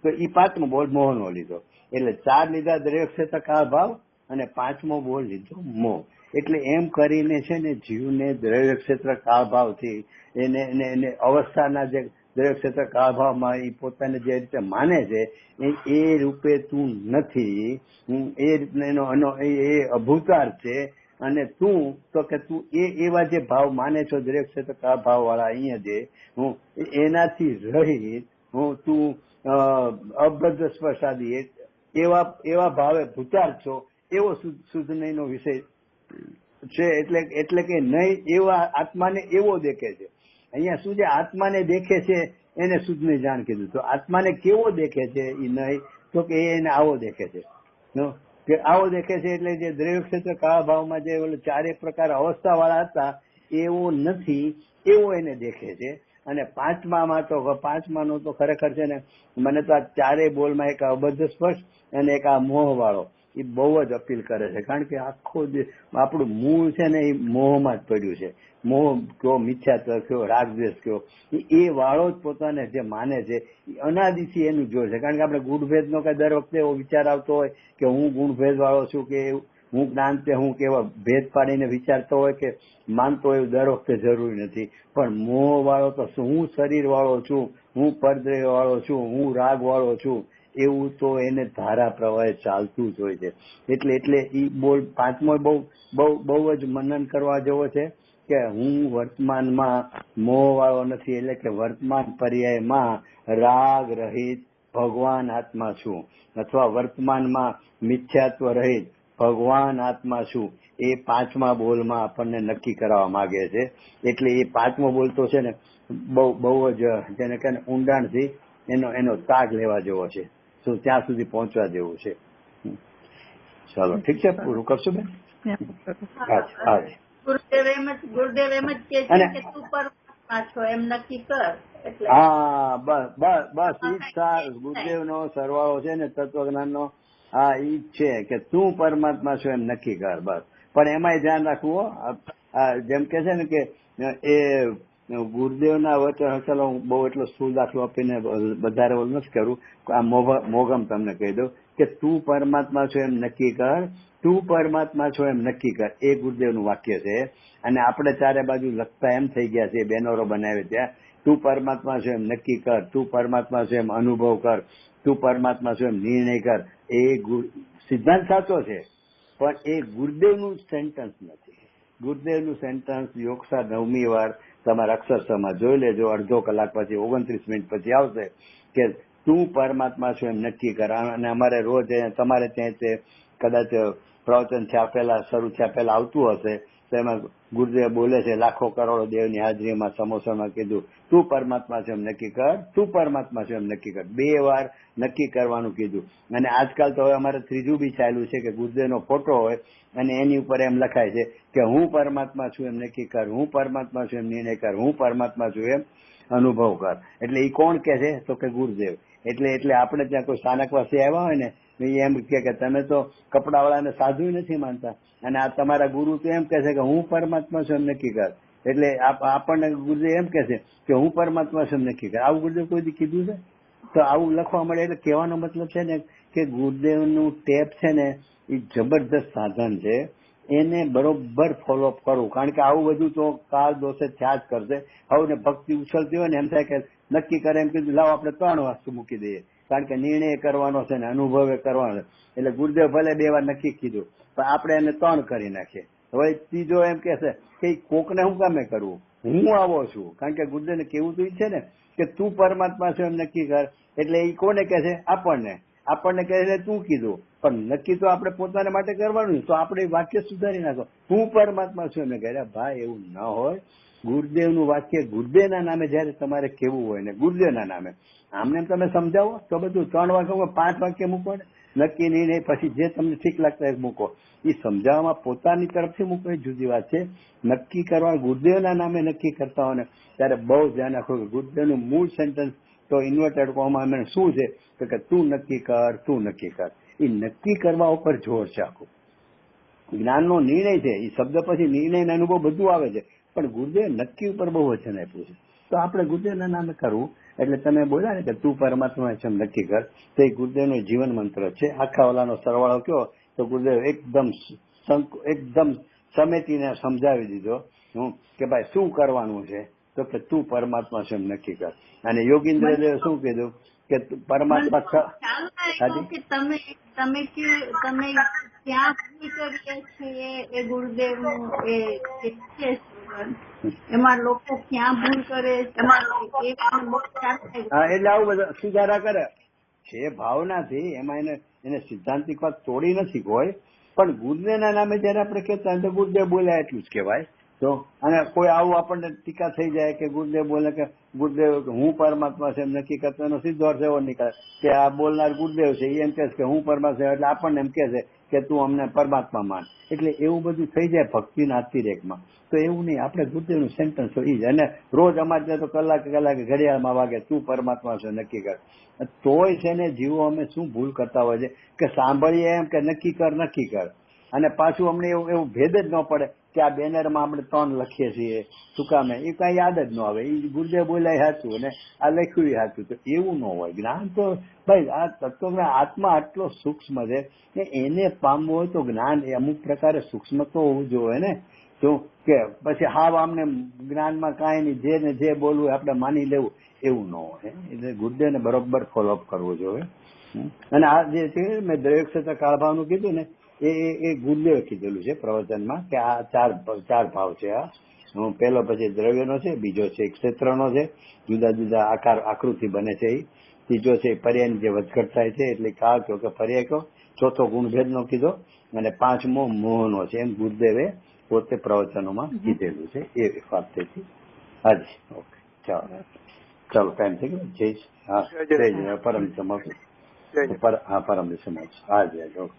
તો એ પાંચમો બોલ મોહનો લીધો. એટલે 4 લીધા દ્રવ્ય ક્ષેત્ર કાળ ભાવ, અને પાંચમો બોલ લીધો મોહ. એટલે એમ કરીને છે ને જીવને દ્રવ્ય ક્ષેત્ર કાળ ભાવથી એને અવસ્થાના જે દ્રવ્ય ક્ષેત્ર કાળ ભાવમાં એ પોતાને જે રીતે માને છે એ રૂપે તું નથી, એ અભૂતાર છે. અને તું તો કે તું એવા જે ભાવ માને છો દ્રવ્ય ક્ષેત્ર કાળ ભાવ વાળા અહીંયા જે એનાથી રહી તું અબદ્ધ સ્પર્શાદી એવા ભાવે ભૂતાર છો, એવો શુદ્ધ નહીંનો વિષય છે. એટલે કે નહીં એવા આત્માને એવો દેખે છે. અહીંયા શું છે? આત્માને દેખે છે એને શુદ્ધ નહીં જાણ કીધું. તો આત્માને કેવો દેખે છે એ નહીં, તો કે એને આવો દેખે છે. કે આવો દેખે છે એટલે જે દ્રવ્ય ક્ષેત્ર કાળા ભાવમાં જે 4 પ્રકાર અવસ્થા વાળા હતા એવો નથી, એવો એને દેખે છે. અને પાંચમાનો તો ખરેખર છે ને, મને તો આ 4 બોલમાં એક અબદ્ધ સ્પર્શ અને એક આ મોહ વાળો એ બહુ જ અપીલ કરે છે. કારણ કે આખો આપણું મૂળ છે ને એ મોહમાં જ પડ્યું છે. મોહ કયો, મિથ્યાત્વ કયો, રાગદ્વેષ કયો, એ વાળો જ પોતાને જે માને છે એ અનાદિથી એનું જોર છે. કારણ કે આપણે ગુણભેદનો કઈ દર વખતે એવો વિચાર આવતો હોય કે હું ગુણભેદ વાળો છું, કે હું જ્ઞાન તે હું કેવા ભેદ પાડીને વિચારતો હોય કે માનતો હોય, દર વખતે જરૂરી નથી. પણ મોહ વાળો તો હું શરીર વાળો છું, હું પરદ્રવ્ય વાળો છું, હું રાગ વાળો છું, એવું તો એને ધારા પ્રવાહે ચાલતું જ હોય છે. એટલે એ બોલ પાંચમો બહુ જ મનન કરવા જેવો છે કે હું વર્તમાનમાં મોહ વાળો નથી, એટલે કે વર્તમાન પર્યાયમાં રાગ રહિત ભગવાન આત્મા છું, અથવા વર્તમાનમાં મિથ્યાત્વ રહિત ભગવાન આત્મા છું. એ પાંચમા બોલમાં આપણને નક્કી કરવા માંગે છે. એટલે એ પાંચમો બોલ તો છે ને બહુ જ જેને કહે ને ઊંડાણથી એનો તાગ લેવા જેવો છે. તો ત્યાં સુધી પહોંચવા જેવું છે. ચાલો ઠીક છે, પૂરું કરશું બેન. ગુરુદેવ એમ જ કે છે કે તું પરમાત્મા છો એમ નક્કી કર. હા બસ ઈ જ ગુરુદેવ નો સરવાળો છે ને તત્વજ્ઞાન નો. હા ઈ જ છે કે તું પરમાત્મા છો એમ નક્કી કર. બસ પણ એમાંય ધ્યાન રાખવું, જેમ કે છે ને કે એ ગુરુદેવના વચન, ચલો હું બહુ એટલો સ્થૂળ દાખલો આપીને વધારે ઓલું નથી કરું, આ મોગમ તમને કહી દઉં કે તું પરમાત્મા છો એમ નક્કી કર, તું પરમાત્મા છો એમ નક્કી કર. એ ગુરુદેવનું વાક્ય છે. અને આપણે ચારે બાજુ લખતા એમ થઈ ગયા છે, બેનરો બનાવે ત્યાં તું પરમાત્મા છો એમ નક્કી કર, તું પરમાત્મા છો એમ અનુભવ કર, તું પરમાત્મા છો એમ નિર્ણય કર. એ સિદ્ધાંત સાચો છે, પણ એ ગુરુદેવનું સેન્ટન્સ નથી. ગુરુદેવનું સેન્ટન્સ યોગસા 9મી વાર તમારા અક્ષરશમાં જોઈ લેજો. અડધો કલાક પછી 29 મિનિટ પછી આવશે કે તું પરમાત્મા છું એમ નક્કી કર. અને અમારે રોજ તમારે ત્યાં તે કદાચ પ્રવચન થયા પહેલા શરૂ થયા પહેલા આવતું હશે, તો એમાં ગુરુદેવ બોલે છે લાખો કરોડો દેવની હાજરીમાં સમોસામાં કીધું તું પરમાત્મા છે એમ નક્કી કર, તું પરમાત્મા છે એમ નક્કી કર. 2 વાર નક્કી કરવાનું કીધું. અને આજકાલ તો હવે અમારે ત્રીજું બી ચાલ્યું છે કે ગુરુદેવનો ફોટો હોય અને એની ઉપર એમ લખાય છે કે હું પરમાત્મા છું એમ નક્કી કર, હું પરમાત્મા છું એમ નિર્ણય કર, હું પરમાત્મા છું એમ અનુભવ કર. એટલે એ કોણ કે છે? તો કે ગુરુદેવ. એટલે આપણે ત્યાં કોઈ સ્થાનકવાસી આવ્યા હોય ને એમ કે તમે તો કપડાવાળાને સાધુ નથી માનતા, અને આ તમારા ગુરુ તો એમ કે છે કે હું પરમાત્મા છું એમ નક્કી કર. એટલે આપણને ગુરુદેવ એમ કે છે કે હું પરમાત્મા છું એમ નક્કી કર. આવું ગુરુદેવ કોઈ દી કીધું છે? તો આવું લખવા મળે. એટલે કહેવાનો મતલબ છે ને કે ગુરુદેવનું ટેપ છે ને એ જબરદસ્ત સાધન છે, એને બરોબર ફોલોઅપ કરવું. કારણ કે આવું બધું તો કાળ દોષે થયા જ કરશે. હવે ભક્તિ ઉછળતી હોય ને એમ થાય કે નક્કી કરે એમ કીધું લાવો આપણે 3 વસ્તુ મૂકી દઈએ, કારણ કે નિર્ણય કરવાનો છે ને અનુભવે કરવાનો. એટલે ગુરુદેવ ભલે 2 વાર નક્કી કીધું પણ આપણે એને 3 કરી નાખીએ. હવે ત્રીજો એમ કે છે કે કોકને હું કામે કરવું, હું આવો છું. કારણ કે ગુરુદેવને કેવું તો છે ને કે તું પરમાત્મા છો એમ નક્કી કર. એટલે એ કોને કે છે? આપણને કહે છે તું કીધું, પણ નક્કી તો આપણે પોતાના માટે કરવાનું. તો આપણે વાક્ય સુધારી નાખો, હું પરમાત્મા છું એમ કહે. ભાઈ એવું ન હોય. ગુરુદેવનું વાક્ય ગુરુદેવના નામે જયારે તમારે કેવું હોય ને ગુરુદેવના નામે આમને તમે સમજાવો તો બધું 3 વાક્ય 5 વાક્ય મૂકો ને નક્કી નહીં, પછી જે તમને ઠીક લાગતા હોય મૂકો. એ સમજાવવામાં પોતાની તરફથી મૂકો એ જુદી વાત છે. નક્કી કરવા ગુરુદેવના નામે નક્કી કરતા હોય ને ત્યારે બહુ ધ્યાન રાખો કે ગુરુદેવનું મૂળ સેન્ટન્સ તો ઇન્વર્ટેડ કોમામાં શું છે તો કે તું નક્કી કર, તું નક્કી કર. એ નક્કી કરવા ઉપર જોર છે આખું. જ્ઞાનનો નિર્ણય છે, એ શબ્દ પછી નિર્ણય અનુભવ બધું આવે છે, પણ ગુરુદેવ નક્કી ઉપર બહુ વચન આપ્યું છે. તો આપણે ગુરુદેવના નામે કરવું. એટલે તમે બોલ્યા ને કે તું પરમાત્મા છે નક્કી કર, તો એ ગુરુદેવનો જીવન મંત્ર છે. આખા ઓલાનો સરવાળો કયો તો ગુરુદેવ એકદમ સમેટીને સમજાવી દીધો કે ભાઈ શું કરવાનું છે, તો કે તું પરમાત્મા છે નક્કી કર. અને યોગીન્દ્ર દેવ શું કીધું કે પરમાત્મા તમે ક્યાં ભૂલ કરીએ છીએ એ ગુરુદેવનું એમાં લોકો ક્યાં ભૂલ કરે એટલે આવું બધા સુધારા કરે છે ભાવનાથી. એમાં એને સિદ્ધાંતિક વાત તોડી નથી કોઈ, પણ ગુરુદેવના નામે જયારે આપણે કહેતા તો ગુરુદેવ બોલ્યા એટલું જ કહેવાય. તો અને કોઈ આવું આપણને ટીકા થઈ જાય કે ગુરુદેવ બોલે કે ગુરુદેવ હું પરમાત્મા છે એમ નક્કી કરતો, એનો સીધો અર્થ એવો નીકળે કે આ બોલનાર ગુરુદેવ છે એમ કે હું પરમાત્મા, એટલે આપણને એમ કે છે કે તું અમને પરમાત્મા માન. એટલે એવું બધું થઈ જાય ભક્તિના અતિરેકમાં. તો એવું નહીં, આપણે ગુરુદેવનું સેન્ટન્સ તો એ જ. અને રોજ અમારે તો કલાકે ઘડિયાળમાં વાગે તું પરમાત્મા છે નક્કી કર. તોય છે ને જીવો અમે શું ભૂલ કરતા હોય છે કે સાંભળીએ એમ કે નક્કી કર, અને પાછું અમને એવું ભેદ જ ન પડે કે આ બેનરમાં આપણે 3 લખીએ છીએ શું કામે, એ કઈ યાદ જ ન આવે. એ ગુરુદેવ બોલ્યા સાચું અને આ લખ્યું સાચું, તો એવું ન હોય. જ્ઞાન તો ભાઈ આ તત્વ આત્મા આટલો સૂક્ષ્મ છે કે એને પામવું હોય તો જ્ઞાન એ અમુક પ્રકારે સૂક્ષ્મ તો હોવું જોઈએ ને. તો કે પછી હાવ આમને જ્ઞાનમાં કાંઈ નહીં, જે બોલવું આપણે માની લેવું, એવું ન હોય. એટલે ગુરુદેવને બરોબર ફોલોઅપ કરવો જોઈએ. અને આ જે છે મેં દ્રવ્ય ક્ષેત્ર કાળભાવનું કીધું ને એ ગુરુદેવે કીધેલું છે પ્રવચનમાં કે આ ચાર ભાવ છે. આ પહેલો પછી દ્રવ્યનો છે, બીજો છે ક્ષેત્રનો છે, જુદા જુદા આકાર આકૃતિ બને છે એ, ત્રીજો છે પર્યાયની જે વધઘટ થાય છે એટલે કાળ કહો કે પર્યાય કહો, ચોથો ગુણભેદનો કીધો, અને 5મો મોહનો છે. એમ ગુરુદેવે પોતે પ્રવચનોમાં કીધેલું છે. એ વાત થઈ. હાજી, ઓકે, ચાલો ટાઈમ થઈ ગયો. જય પરમ સમાજ. હા પરમ સમાજ. હાજી, ઓકે.